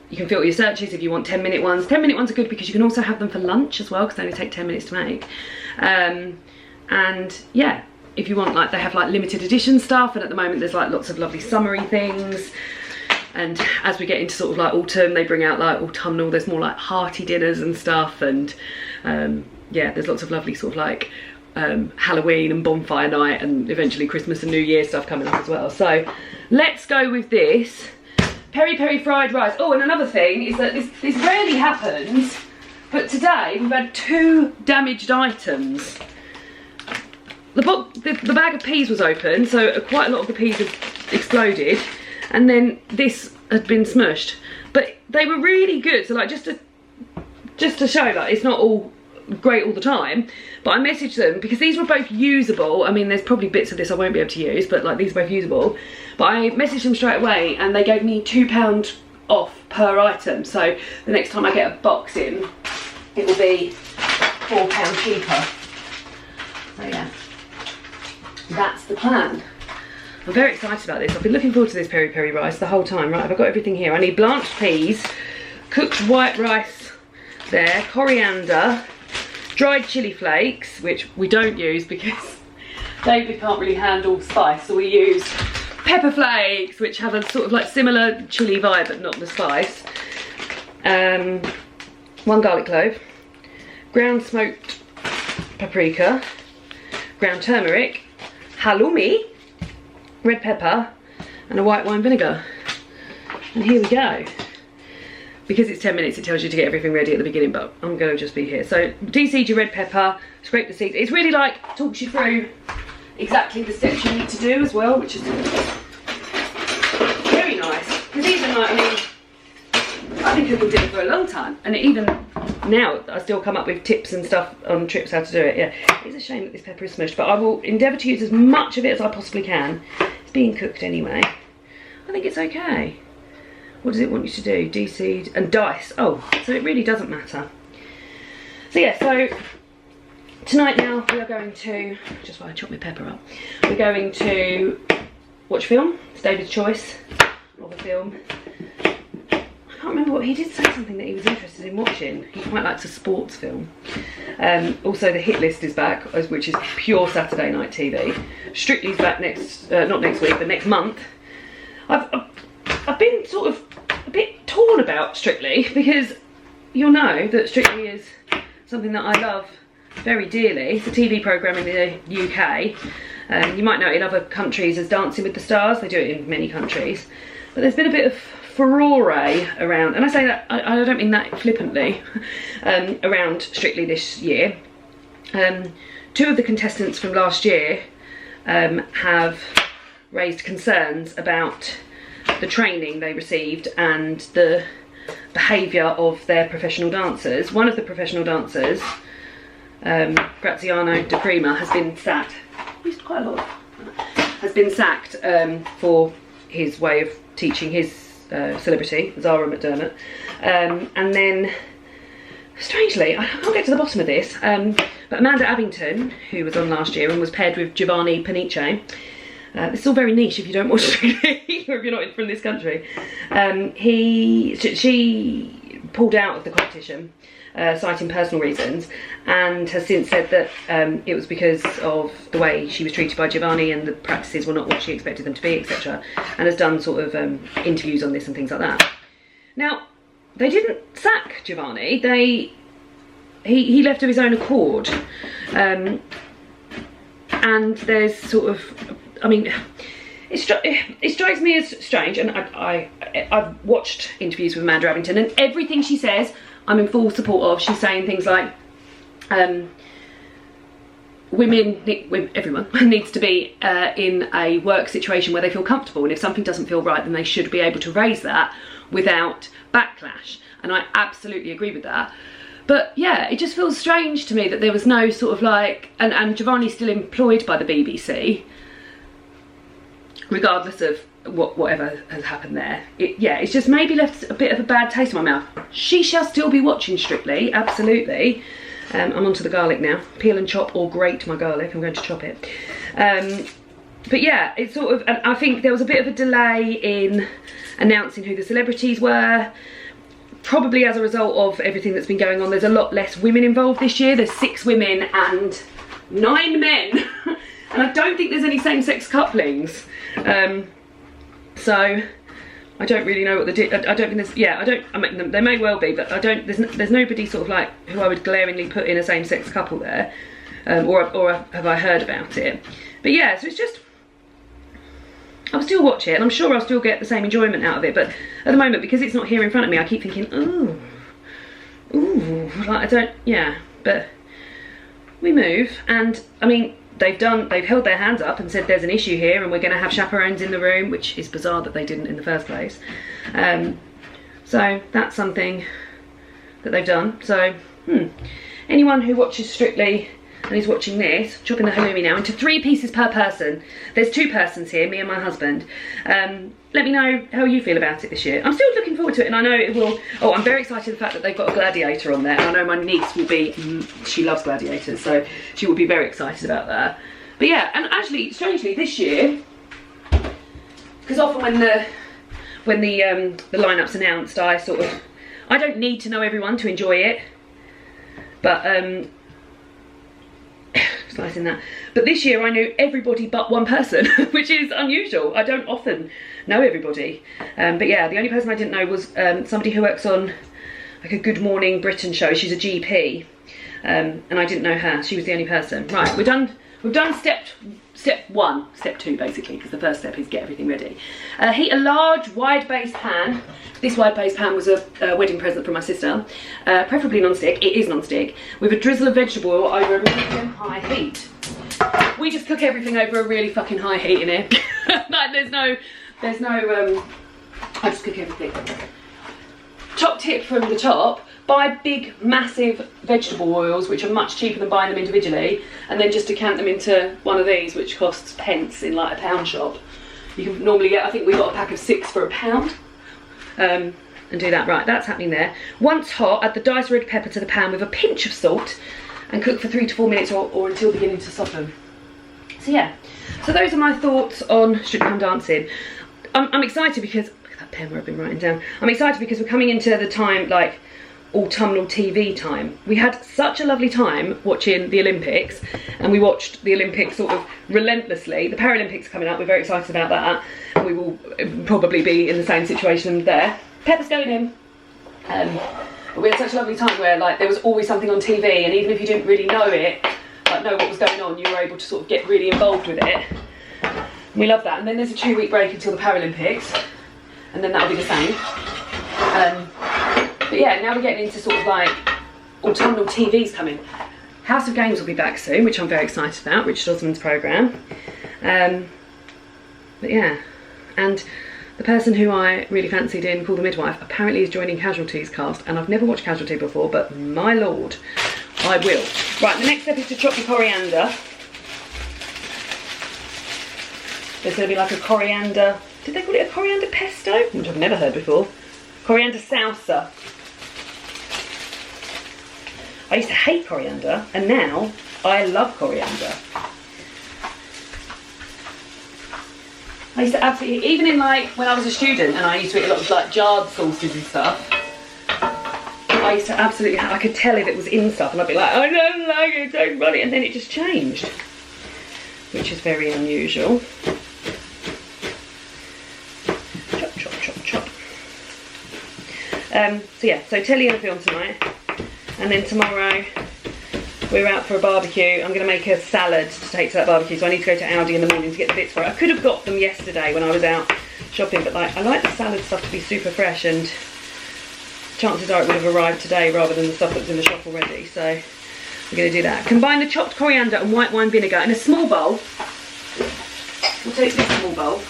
you can filter your searches if you want 10-minute ones. 10-minute ones are good because you can also have them for lunch as well because they only take 10 minutes to make. And yeah, if you want, like, they have like limited edition stuff, and at the moment there's like lots of lovely summery things, and as we get into sort of like autumn, they bring out like autumnal, there's more like hearty dinners and stuff, and yeah, there's lots of lovely sort of like Halloween and bonfire night and eventually Christmas and New Year stuff coming up as well. So let's go with this peri peri fried rice. Oh, and another thing is that this rarely happens, but today we've had 2 damaged items. The bag of peas was open, so quite a lot of the peas had exploded, and then this had been smushed. But they were really good, so like just to show that it's not all great all the time. But I messaged them because these were both usable. I mean, there's probably bits of this I won't be able to use, but like these are both usable. But I messaged them straight away, and they gave me £2 off per item. So the next time I get a box in, it will be £4 cheaper. So yeah. That's the plan. I'm very excited about this. I've been looking forward to this peri peri rice the whole time. Right, I've got everything here. I need blanched peas, cooked white rice there, coriander, dried chilli flakes, which we don't use because David can't really handle spice, so we use pepper flakes, which have a sort of like similar chilli vibe but not the spice. 1 garlic clove, ground smoked paprika, ground turmeric, halloumi, red pepper, and a white wine vinegar. And here we go. Because it's 10 minutes, it tells you to get everything ready at the beginning, but I'm going to just be here. So de-seed your red pepper, scrape the seeds. It's really like, talks you through exactly the steps you need to do as well, which is very nice. Because even like, I mean, I've been cooking dinner for a long time, and even now I still come up with tips and stuff on trips how to do it. Yeah, it's a shame that this pepper is smushed, but I will endeavour to use as much of it as I possibly can. It's being cooked anyway. I think it's okay. What does it want you to do? De-seed and dice. Oh, so it really doesn't matter. So yeah, so tonight now we are going to, just while I chop my pepper up, we're going to watch film. It's David's choice of a film. I can't remember what, he did say something that he was interested in watching. He quite likes a sports film. Also the hit list is back, which is pure Saturday night TV. Strictly's back next, not next week, but next month. I've been sort of a bit torn about Strictly, because you'll know that Strictly is something that I love very dearly. It's a TV programme in the UK. You might know it in other countries as Dancing with the Stars. They do it in many countries. But there's been a bit of furore around, and I say that, I don't mean that flippantly, around Strictly this year. 2 of the contestants from last year have raised concerns about the training they received and the behaviour of their professional dancers. One of the professional dancers, Graziano De Prima, has been sacked. Used quite a lot. Has been sacked for his way of teaching his celebrity, Zara McDermott. And then, strangely, I can't get to the bottom of this, but Amanda Abington, who was on last year and was paired with Giovanni Panice. This is all very niche if you don't watch Strictly, or if you're not from this country. She pulled out of the competition, citing personal reasons, and has since said that it was because of the way she was treated by Giovanni and the practices were not what she expected them to be, etc. And has done sort of interviews on this and things like that. Now, they didn't sack Giovanni. He left of his own accord. And there's sort of, I mean, it strikes me as strange, and I've watched interviews with Amanda Abington, and everything she says I'm in full support of. She's saying things like everyone needs to be in a work situation where they feel comfortable, and if something doesn't feel right, then they should be able to raise that without backlash, and I absolutely agree with that. But yeah, it just feels strange to me that there was no sort of like, and Giovanni's still employed by the BBC, regardless of whatever has happened there. It's just maybe left a bit of a bad taste in my mouth. She shall still be watching Strictly, absolutely. I'm onto the garlic now. Peel and chop or grate my garlic. I'm going to chop it. But yeah, it's sort of, and I think there was a bit of a delay in announcing who the celebrities were. Probably as a result of everything that's been going on. There's a lot less women involved this year. There's 6 women and 9 men. And I don't think there's any same-sex couplings. So I don't really know what I don't think there's, I mean, there may well be, but there's nobody sort of like who I would glaringly put in a same-sex couple there. Or have I heard about it. But yeah, so it's just, I'll still watch it, and I'm sure I'll still get the same enjoyment out of it, but at the moment, because it's not here in front of me, I keep thinking, ooh, like I don't, yeah, but we move, and I mean, they've held their hands up and said there's an issue here and we're going to have chaperones in the room, which is bizarre that they didn't in the first place. So that's something that they've done. So anyone who watches Strictly and is watching this, chopping the halloumi now into 3 pieces per person. There's 2 persons here, me and my husband. Let me know how you feel about it this year. I'm still looking forward to it, and I know it will. Oh, I'm very excited the fact that they've got a gladiator on there, and I know my niece will be, she loves gladiators, so she will be very excited about that. But yeah, and actually, strangely, this year, because often when the lineup's announced, I don't need to know everyone to enjoy it, but it's nice in that. But this year I knew everybody but one person, which is unusual. I don't often know everybody. But yeah, the only person I didn't know was somebody who works on like a Good Morning Britain show. She's a GP, and I didn't know her. She was the only person. Right, we've done step 1, step 2 basically, because the first step is get everything ready. Heat a large wide base pan. This wide base pan was a wedding present from my sister, preferably non-stick. It is non-stick, with a drizzle of vegetable oil over a medium high heat. We just cook everything over a really fucking high heat in here. Like there's no I just cook everything. Top tip from the top: buy big massive vegetable oils, which are much cheaper than buying them individually, and then just decant them into one of these, which costs pence in like a pound shop. You can normally get, I think we got a pack of 6 for £1. And do that. Right, that's happening there. Once hot, add the diced red pepper to the pan with a pinch of salt and cook for 3 to 4 minutes or until beginning to soften. So yeah, so those are my thoughts on Strictly Come Dancing. I'm excited because, look at that pen where I've been writing down. I'm excited because we're coming into the time, like autumnal TV time. We had such a lovely time watching the Olympics, and we watched the Olympics sort of relentlessly. The Paralympics are coming up, we're very excited about that, and we will probably be in the same situation there. Pepper's going in. But we had such a lovely time where like there was always something on TV, and even if you didn't really know it, like know what was going on, you were able to sort of get really involved with it. And we love that. And then there's a 2-week break until the Paralympics, and then that'll be the same. But yeah, now we're getting into sort of like autumnal TV's coming. House of Games will be back soon, which I'm very excited about, Richard Osman's programme. But yeah, and the person who I really fancied in Call the Midwife apparently is joining Casualty's cast, and I've never watched Casualty before, but my lord, I will. Right, the next step is to chop your coriander. There's going to be like a coriander, did they call it a coriander pesto? Which I've never heard before. Coriander salsa. I used to hate coriander, and now I love coriander. I used to absolutely, even in like when I was a student and I used to eat a lot of like jarred sauces and stuff, I used to absolutely, I could tell if it was in stuff and I'd be like, I don't like it, don't want it, and then it just changed, which is very unusual. Chop, chop, chop, chop. So yeah, so telly and a film tonight, and then tomorrow we're out for a barbecue. I'm going to make a salad to take to that barbecue, so I need to go to Aldi in the morning to get the bits for it. I could have got them yesterday when I was out shopping, but like I like the salad stuff to be super fresh, and chances are it would have arrived today rather than the stuff that was in the shop already, so we're going to do that. Combine the chopped coriander and white wine vinegar in a small bowl. We'll take this small bowl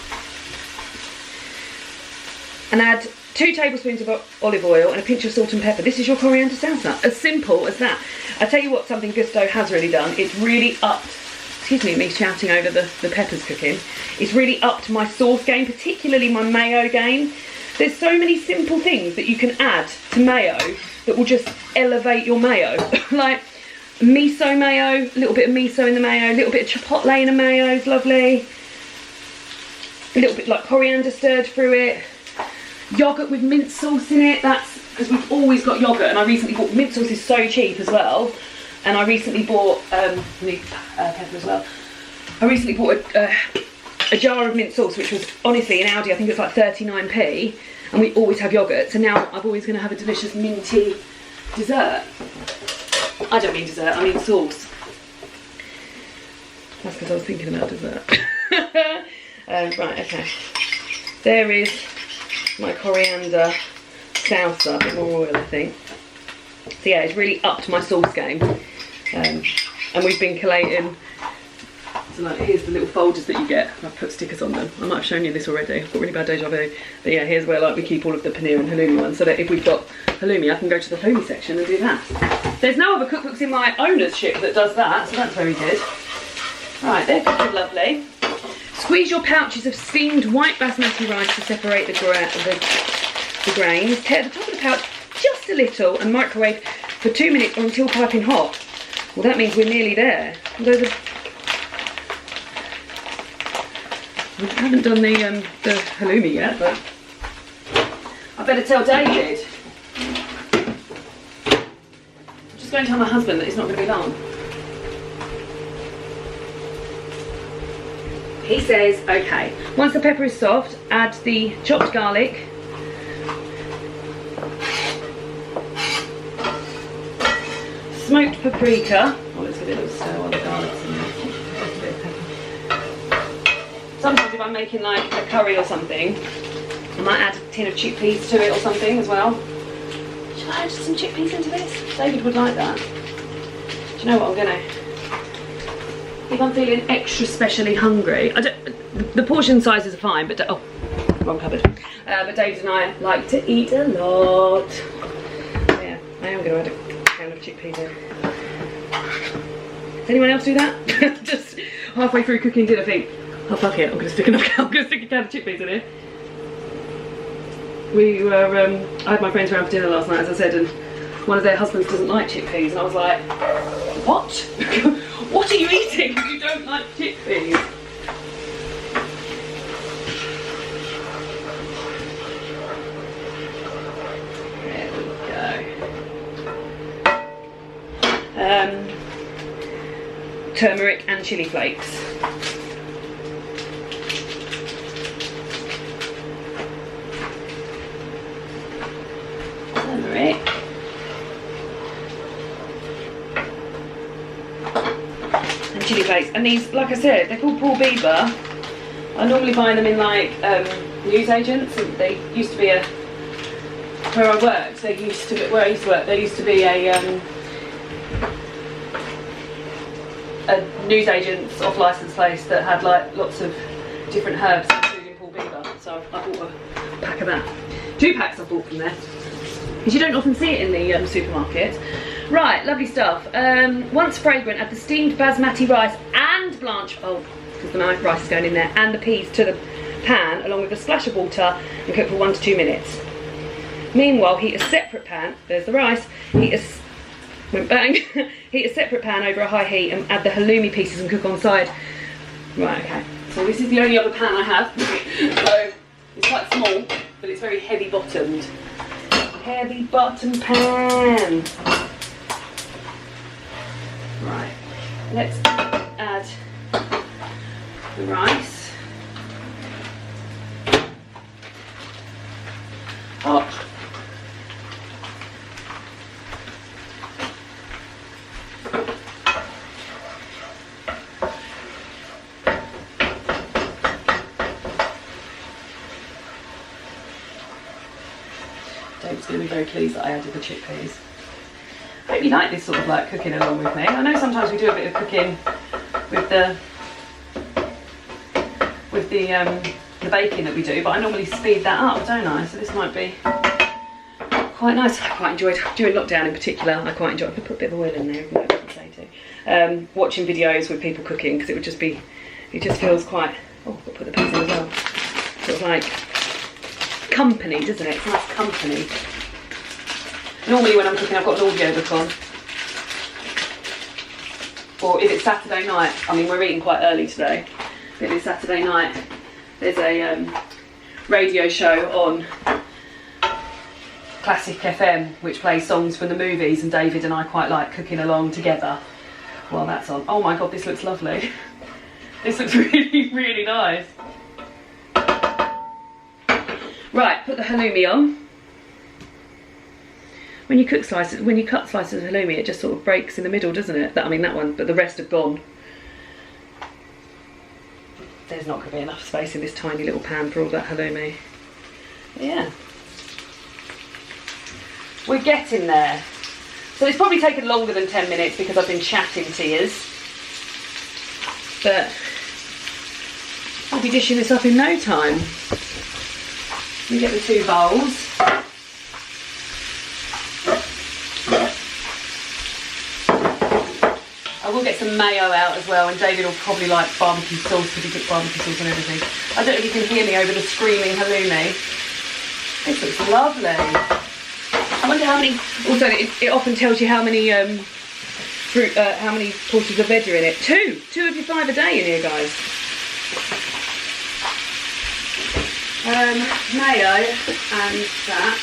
and add 2 tablespoons of olive oil and a pinch of salt and pepper. This is your coriander salsa. As simple as that. I tell you what, something Gousto has really done. It's really upped, excuse me shouting over the peppers cooking. It's really upped my sauce game, particularly my mayo game. There's so many simple things that you can add to mayo that will just elevate your mayo. Like miso mayo, a little bit of miso in the mayo, a little bit of chipotle in the mayo is lovely. A little bit like coriander stirred through it. Yogurt with mint sauce in it, that's because we've always got yogurt, and I recently bought, mint sauce is so cheap as well, and I recently bought, pepper as well, I recently bought a jar of mint sauce, which was honestly in Aldi, I think it's like 39p, and we always have yogurt, so now I'm always going to have a delicious minty dessert. I don't mean dessert, I mean sauce. That's because I was thinking about dessert. Right, okay. There is my coriander salsa, a bit more oil I think. So yeah, it's really upped my sauce game. And we've been collating, so like here's the little folders that you get. I've put stickers on them. I might have shown you this already. I've got really bad deja vu. But yeah, here's where like we keep all of the paneer and halloumi ones, so that if we've got halloumi I can go to the halloumi section and do that. There's no other cookbooks in my ownership that does that, so that's very good. Right, they're cooking lovely. Squeeze your pouches of steamed white basmati rice to separate the grains. Tear the top of the pouch just a little and microwave for 2 minutes or until piping hot. Well, that means we're nearly there. We haven't done the halloumi yet, but I better tell David. I'm just going to tell my husband that it's not going to be long. He says, okay. Once the pepper is soft, add the chopped garlic. Smoked paprika. Oh, let's get a little stir while the garlic's in there. Sometimes if I'm making like a curry or something, I might add a tin of chickpeas to it or something as well. Should I add some chickpeas into this? David would like that. Do you know what I'm gonna? If I'm feeling extra specially hungry, the portion sizes are fine, but oh, wrong cupboard. But David and I like to eat a lot. So yeah, I am going to add a can of chickpeas in. Does anyone else do that? Just halfway through cooking dinner, think, oh fuck it, I'm going to stick a can of chickpeas in here. We were, I had my friends around for dinner last night, as I said, and one of their husbands doesn't like chickpeas, and I was like, what? What are you eating if you don't like chickpeas? There we go. Turmeric and chili flakes. Turmeric. And chili flakes. And these, like I said, they're called Paul Beaver. I normally buy them in like newsagents. They used to be a, where I worked, there used to be a newsagent's off licence place that had like lots of different herbs, including Paul Beaver. So I bought a pack of that. 2 packs I bought from there, because you don't often see it in the supermarket. Right, lovely stuff. Once fragrant, add the steamed basmati rice and blanch, oh, because the rice is going in there, and the peas to the pan, along with a splash of water, and cook for 1 to 2 minutes. Meanwhile, heat a separate pan, there's the rice, went bang, heat a separate pan over a high heat and add the halloumi pieces and cook on side. Right, okay, so this is the only other pan I have. So, it's quite small, but it's very heavy bottomed. Heavy bottom pan. Right, let's add the rice. Hot. David's going to be very pleased that I added the chickpeas. I hope you like this sort of like cooking along with me. I know sometimes we do a bit of cooking with the baking that we do, but I normally speed that up, don't I? So this might be quite nice. I quite enjoyed, during lockdown in particular, I quite enjoyed, I could put a bit of oil in there, I can say too. Watching videos with people cooking, because it would just be, it just feels quite, oh, I'll put the peas in as well. Sort of like company, doesn't it? It's nice company. Normally when I'm cooking I've got an audio book on. Or if it's Saturday night, I mean we're eating quite early today, but if it's Saturday night there's a radio show on Classic FM which plays songs from the movies, and David and I quite like cooking along together while that's on. Oh my god, this looks lovely. This looks really, really nice. Right, put the halloumi on. When you cut slices of halloumi, it just sort of breaks in the middle, doesn't it? I mean that one, but the rest have gone. there's not going to be enough space in this tiny little pan for all that halloumi. But yeah. We're getting there. So it's probably taken longer than 10 minutes because I've been chatting to yous. But I'll be dishing this up in no time. Let me get the 2 bowls. I will get some mayo out as well, and David will probably like barbecue sauce because he puts barbecue sauce and everything. I don't know if you can hear me over the screaming halloumi. This looks lovely. I wonder how many. Also, it often tells you how many fruit, how many portions of veg are in it. 2 of your 5 a day in here, guys. Mayo and that.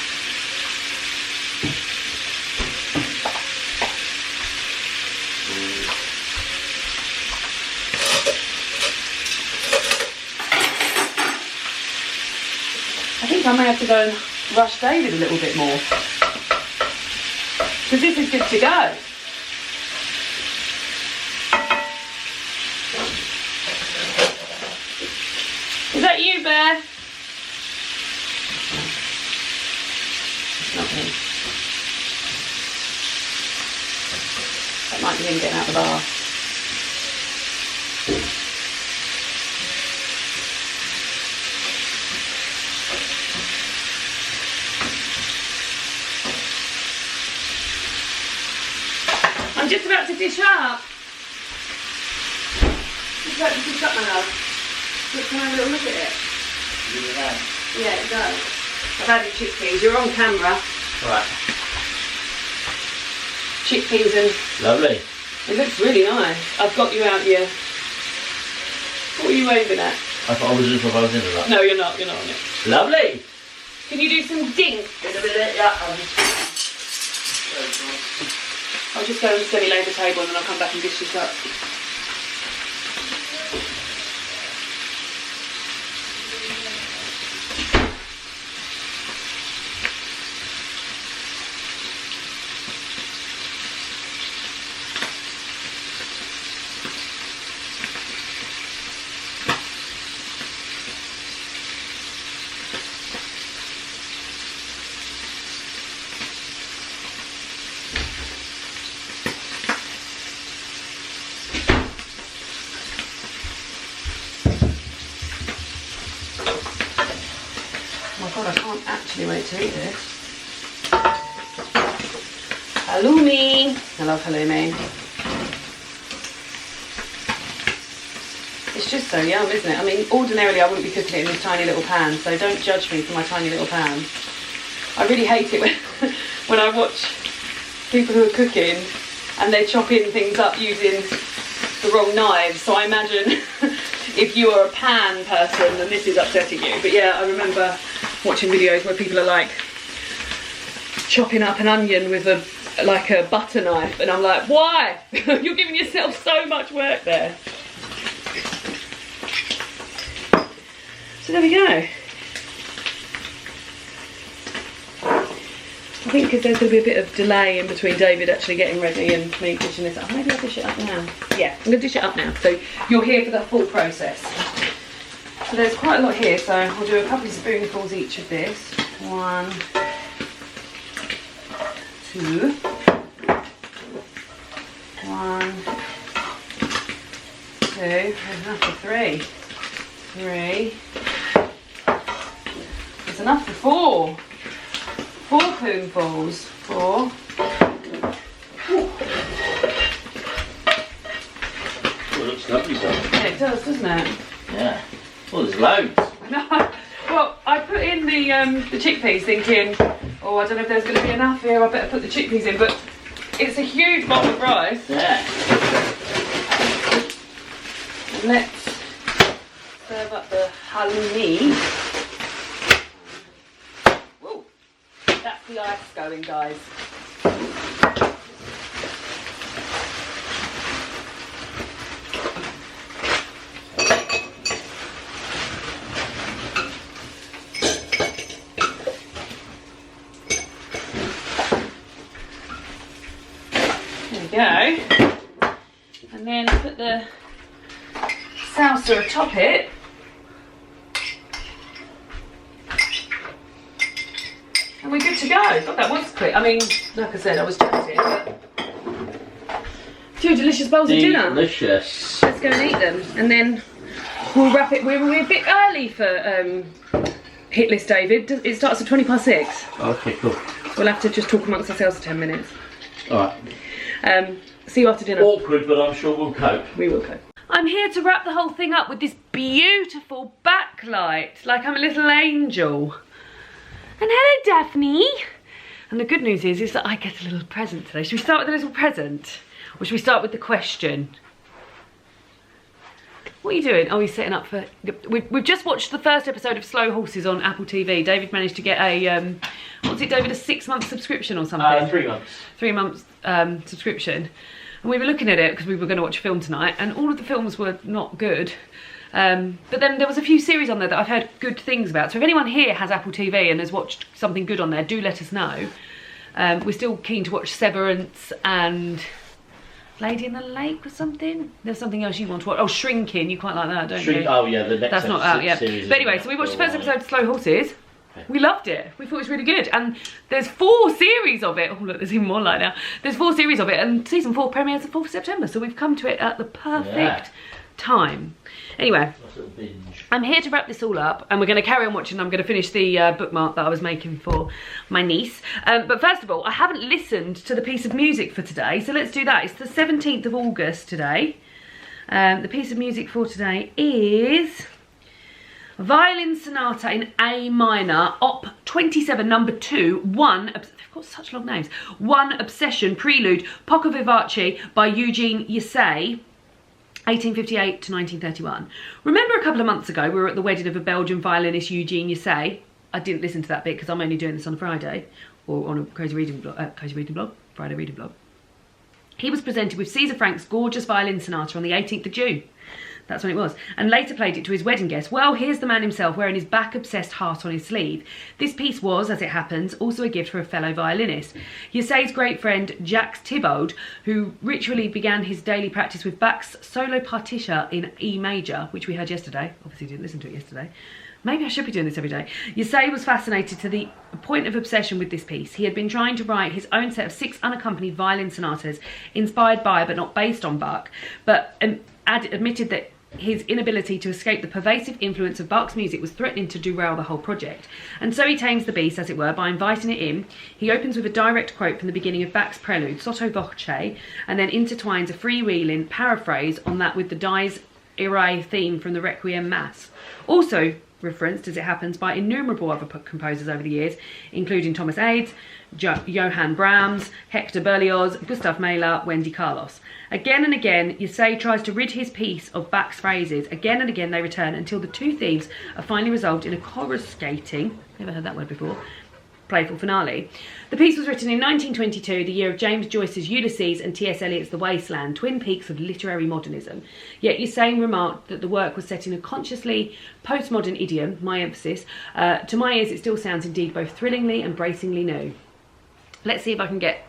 I think I may have to go and rush David a little bit more, because this is good to go. Is that you, Bear? It's not me. That might be him getting out the bath. I'm just about to dish up. Just about to dish up, my love. Look, can I have a little look at it? Yeah, it does. I've added chickpeas. You're on camera. Right. Chickpeas and... Lovely. It looks really nice. I've got you out here. What were you waving at? I thought I was just proposing to that. No, you're not. You're not on it. Lovely. Can you do some dink? Yeah. I'll just go and semi-lay the table and then I'll come back and dish this up. Wait to eat this. Halloumi. I love halloumi. It's just so yum, isn't it? I mean, ordinarily I wouldn't be cooking it in this tiny little pan, so don't judge me for my tiny little pan. I really hate it when I watch people who are cooking and they chop in things up using the wrong knives. So I imagine if you are a pan person, then this is upsetting you. But yeah, I remember watching videos where people are like chopping up an onion with a butter knife, and I'm like, why? You're giving yourself so much work there. So there we go. I think because there's going to be a bit of delay in between David actually getting ready and me dishing this up. Maybe I'll dish it up now. Yeah, I'm going to dish it up now. So you're here for the full process. So there's quite a lot here, so we'll do a couple of spoonfuls each of this. 1, 2, 1, 2, there's enough for 3. 3. There's enough for 4. 4 spoonfuls. 4. Oh, it looks lovely, though. Yeah, it does, doesn't it? Yeah. Oh, there's loads. No. Well, I put in the chickpeas thinking, oh, I don't know if there's going to be enough here, I better put the chickpeas in, but it's a huge bowl of rice. Yeah. And let's serve up the halloumi. Whoa, that's the ice going, guys. Go, and then put the salsa atop it. And we're good to go. God, that was quick. I mean, like I said, I was chatting, but 2 delicious bowls of dinner. Delicious. Let's go and eat them, and then we'll wrap it. We're a bit early for Hit List, David. It starts at 6:20. Okay, cool. We'll have to just talk amongst ourselves for 10 minutes. All right. See you after dinner. Awkward, but I'm sure we'll cope. We will cope. I'm here to wrap the whole thing up with this beautiful backlight, like I'm a little angel. And hello, Daphne. And the good news is that I get a little present today. Should we start with a little present? Or should we start with the question? What are you doing? Oh, he's setting up for... We've just watched the first episode of Slow Horses on Apple TV. David managed to get a... what was it, David? A 6-month subscription or something? 3 months. 3 months subscription. And we were looking at it because we were going to watch a film tonight, and all of the films were not good. But then there was a few series on there that I've heard good things about. So if anyone here has Apple TV and has watched something good on there, do let us know. We're still keen to watch Severance and... Lady in the Lake or something? There's something else you want to watch. Oh, Shrinking. You quite like that, don't you? Oh, yeah, the next That's not out yet. Series but anyway, so we watched the first episode of Slow Horses. Okay. We loved it. We thought it was really good. And there's 4 series of it. Oh, look, there's even more light now. There's 4 series of it, and season 4 premieres the 4th of September. So we've come to it at the perfect time. Anyway, Nice little binge. I'm here to wrap this all up, and we're going to carry on watching. I'm going to finish the bookmark that I was making for my niece. But first of all, I haven't listened to the piece of music for today, so let's do that. It's the 17th of August today. The piece of music for today is Violin Sonata in A minor, Op 27, number 2, 1, they've got such long names, 1 Obsession, Prelude, Poco Vivace by Eugene, Ysaye, 1858 to 1931. Remember a couple of months ago we were at the wedding of a Belgian violinist, Eugene Ysaye. I didn't listen to that bit because I'm only doing this on a Friday, or on a Crazy Reading blog, Friday Reading blog. He was presented with Caesar Frank's gorgeous violin sonata on the 18th of June. That's when it was. And later played it to his wedding guests. Well, here's the man himself wearing his back-obsessed heart on his sleeve. This piece was, as it happens, also a gift for a fellow violinist. Ysaye's great friend, Jacques Thibaud, who ritually began his daily practice with Bach's solo partition in E major, which we heard yesterday. Obviously didn't listen to it yesterday. Maybe I should be doing this every day. Ysaye was fascinated to the point of obsession with this piece. He had been trying to write his own set of 6 unaccompanied violin sonatas, inspired by but not based on Bach, but admitted that his inability to escape the pervasive influence of Bach's music was threatening to derail the whole project. And so he tames the beast, as it were, by inviting it in. He opens with a direct quote from the beginning of Bach's Prelude, Sotto Voce, and then intertwines a freewheeling paraphrase on that with the Dies Irae theme from the Requiem Mass. Also referenced, as it happens, by innumerable other composers over the years, including Thomas Aids, Johann Brahms, Hector Berlioz, Gustav Mahler, Wendy Carlos. Again and again, Ysaye tries to rid his piece of Bach's phrases. Again and again they return until the 2 themes are finally resolved in a coruscating, never heard that word before, playful finale. The piece was written in 1922, the year of James Joyce's Ulysses and T.S. Eliot's The Wasteland, twin peaks of literary modernism. Yet Ysaye remarked that the work was set in a consciously postmodern idiom, my emphasis. To my ears it still sounds indeed both thrillingly and bracingly new. Let's see if I can get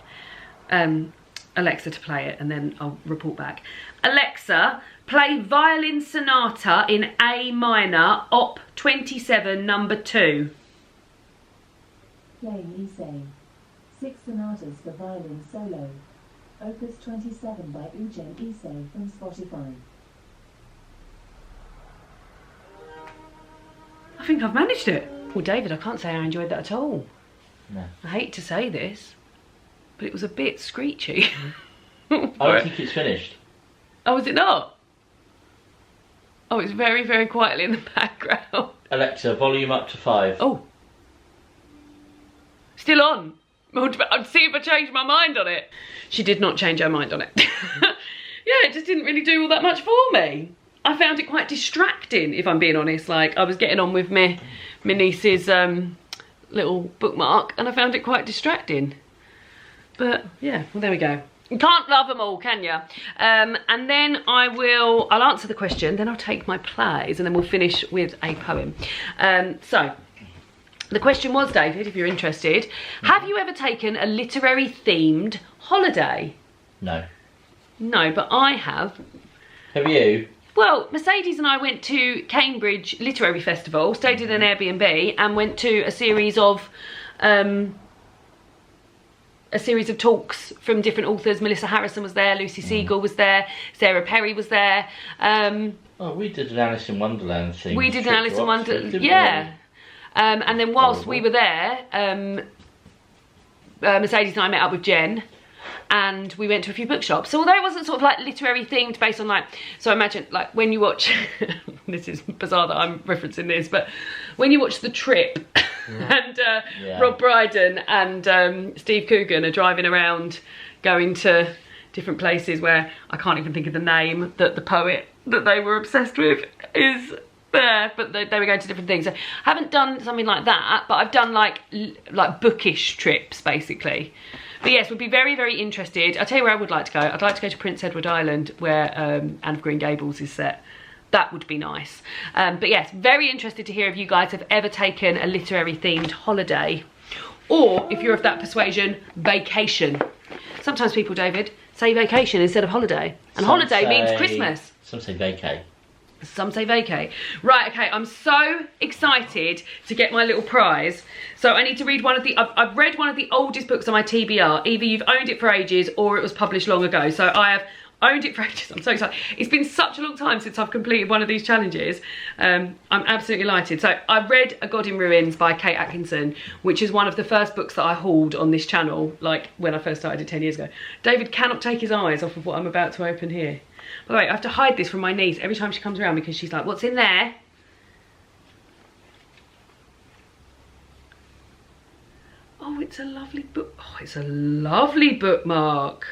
Alexa to play it, and then I'll report back. Alexa, play Violin Sonata in A minor, Op 27, number 2. Playing Ysaye. 6 sonatas for violin solo. Opus 27 by Eugene Ysaye from Spotify. I think I've managed it. Well, David, I can't say I enjoyed that at all. No. I hate to say this, but it was a bit screechy. I don't think it's finished. Oh, is it not? Oh, it's very, very quietly in the background. Alexa, volume up to 5. Oh. Still on. I'd see if I changed my mind on it. She did not change her mind on it. Yeah, it just didn't really do all that much for me. I found it quite distracting, if I'm being honest. Like, I was getting on with my niece's little bookmark, and I found it quite distracting. But yeah, well, there we go. You can't love them all, can you? And then I'll answer the question, then I'll take my plays, and then we'll finish with a poem. So the question was, David, if you're interested, have you ever taken a literary themed holiday? No. No, but I have. Have you? Well, Mercedes and I went to Cambridge Literary Festival, stayed in an Airbnb, and went to a series of talks from different authors. Melissa Harrison was there, Lucy Seagull was there, Sarah Perry was there. Oh, we did an Alice in Wonderland thing. We did an Alice in Wonderland, yeah. And then whilst we were there, Mercedes and I met up with Jen, and we went to a few bookshops. So although it wasn't sort of like literary themed, based on like, so imagine like when you watch, this is bizarre that I'm referencing this, but when you watch The Trip, and Rob Brydon and Steve Coogan are driving around going to different places where I can't even think of the name that the poet that they were obsessed with is there, but they were going to different things. So I haven't done something like that, but I've done like bookish trips basically. But yes, would be very, very interested. I'll tell you where I would like to go. I'd like to go to Prince Edward Island, where Anne of Green Gables is set. That would be nice. But yes, very interested to hear if you guys have ever taken a literary themed holiday, or if you're of that persuasion, vacation. Sometimes people, David, say vacation instead of holiday, and holiday means Christmas. Some say vacay. Some say vacay. Right, okay, I'm so excited to get my little prize. So I need to read one of the, I've read one of the oldest books on my TBR. Either you've owned it for ages or it was published long ago. So I have owned it for ages. I'm so excited. It's been such a long time since I've completed one of these challenges. I'm absolutely delighted. So I read A God in Ruins by Kate Atkinson, which is one of the first books that I hauled on this channel, like when I first started it 10 years ago. David cannot take his eyes off of what I'm about to open here. By the way, I have to hide this from my niece every time she comes around because she's like, what's in there? Oh, it's a lovely book. Oh, it's a lovely bookmark.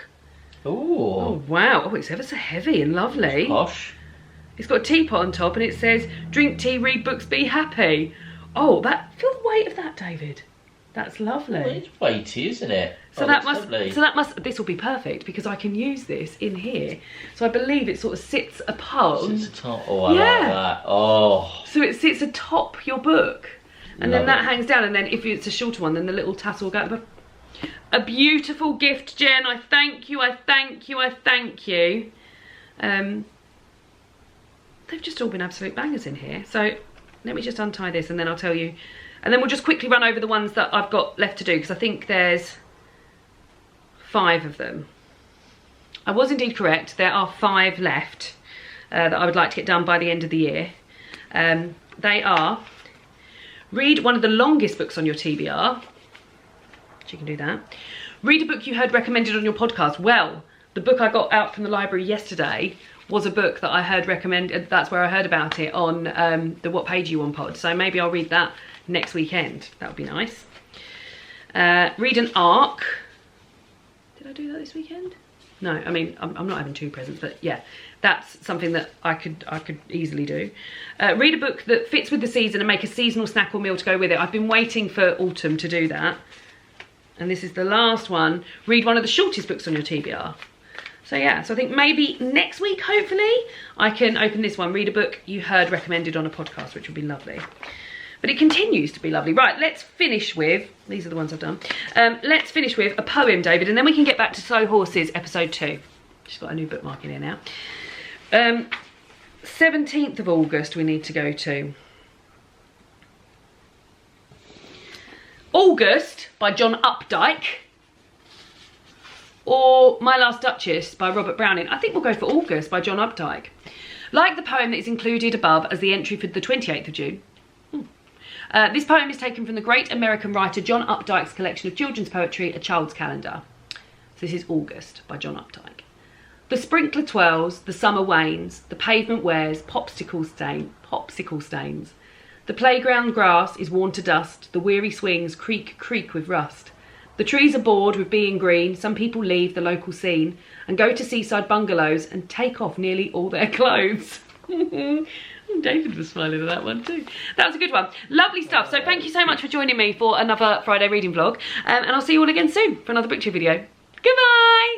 Ooh. Oh, wow. Oh, it's ever so heavy and lovely. It's posh. It's got a teapot on top and it says, drink tea, read books, be happy. Oh, feel the weight of that, David. That's lovely. Well, it's weighty, isn't it? So this will be perfect because I can use this in here. So I believe it sort of sits upon. Sits atop. Oh, I like that. Oh. So it sits atop your book, and then that hangs down. And then if it's a shorter one, then the little tassel will go above. A beautiful gift, Jen. I thank you. I thank you. I thank you. They've just all been absolute bangers in here. So let me just untie this, and then I'll tell you. And then we'll just quickly run over the ones that I've got left to do, because I think there's 5 of them. I was indeed correct. There are 5 left that I would like to get done by the end of the year. They are, read one of the longest books on your TBR. So you can do that. Read a book you heard recommended on your podcast. Well, the book I got out from the library yesterday was a book that I heard recommended. That's where I heard about it on the What Page You On pod. So maybe I'll read that next weekend. That would be nice. Read an arc. Did I do that this weekend? No, I mean, I'm not having 2 presents, but yeah, that's something that I could easily do. Read a book that fits with the season and make a seasonal snack or meal to go with it. I've been waiting for autumn to do that. And this is the last one. Read one of the shortest books on your TBR. So yeah, so I think maybe next week, hopefully, I can open this one. Read a book you heard recommended on a podcast, which would be lovely. But it continues to be lovely. Right, let's finish with, these are the ones I've done. Let's finish with a poem, David, and then we can get back to Slow Horses, episode 2. She's got a new bookmark in here now. 17th of August we need to go to. August by John Updike, or My Last Duchess by Robert Browning. I think we'll go for August by John Updike. Like the poem that is included above as the entry for the 28th of June. This poem is taken from the great American writer John Updike's collection of children's poetry, A Child's Calendar. So this is August by John Updike. The sprinkler twirls, the summer wanes, the pavement wears popsicle stains. The playground grass is worn to dust, the weary swings creak with rust. The trees are bored with being green, some people leave the local scene and go to seaside bungalows and take off nearly all their clothes. David was smiling at that one too. That was a good one. Lovely stuff. So thank you so much for joining me for another Friday reading vlog. And I'll see you all again soon for another book tube video. Goodbye!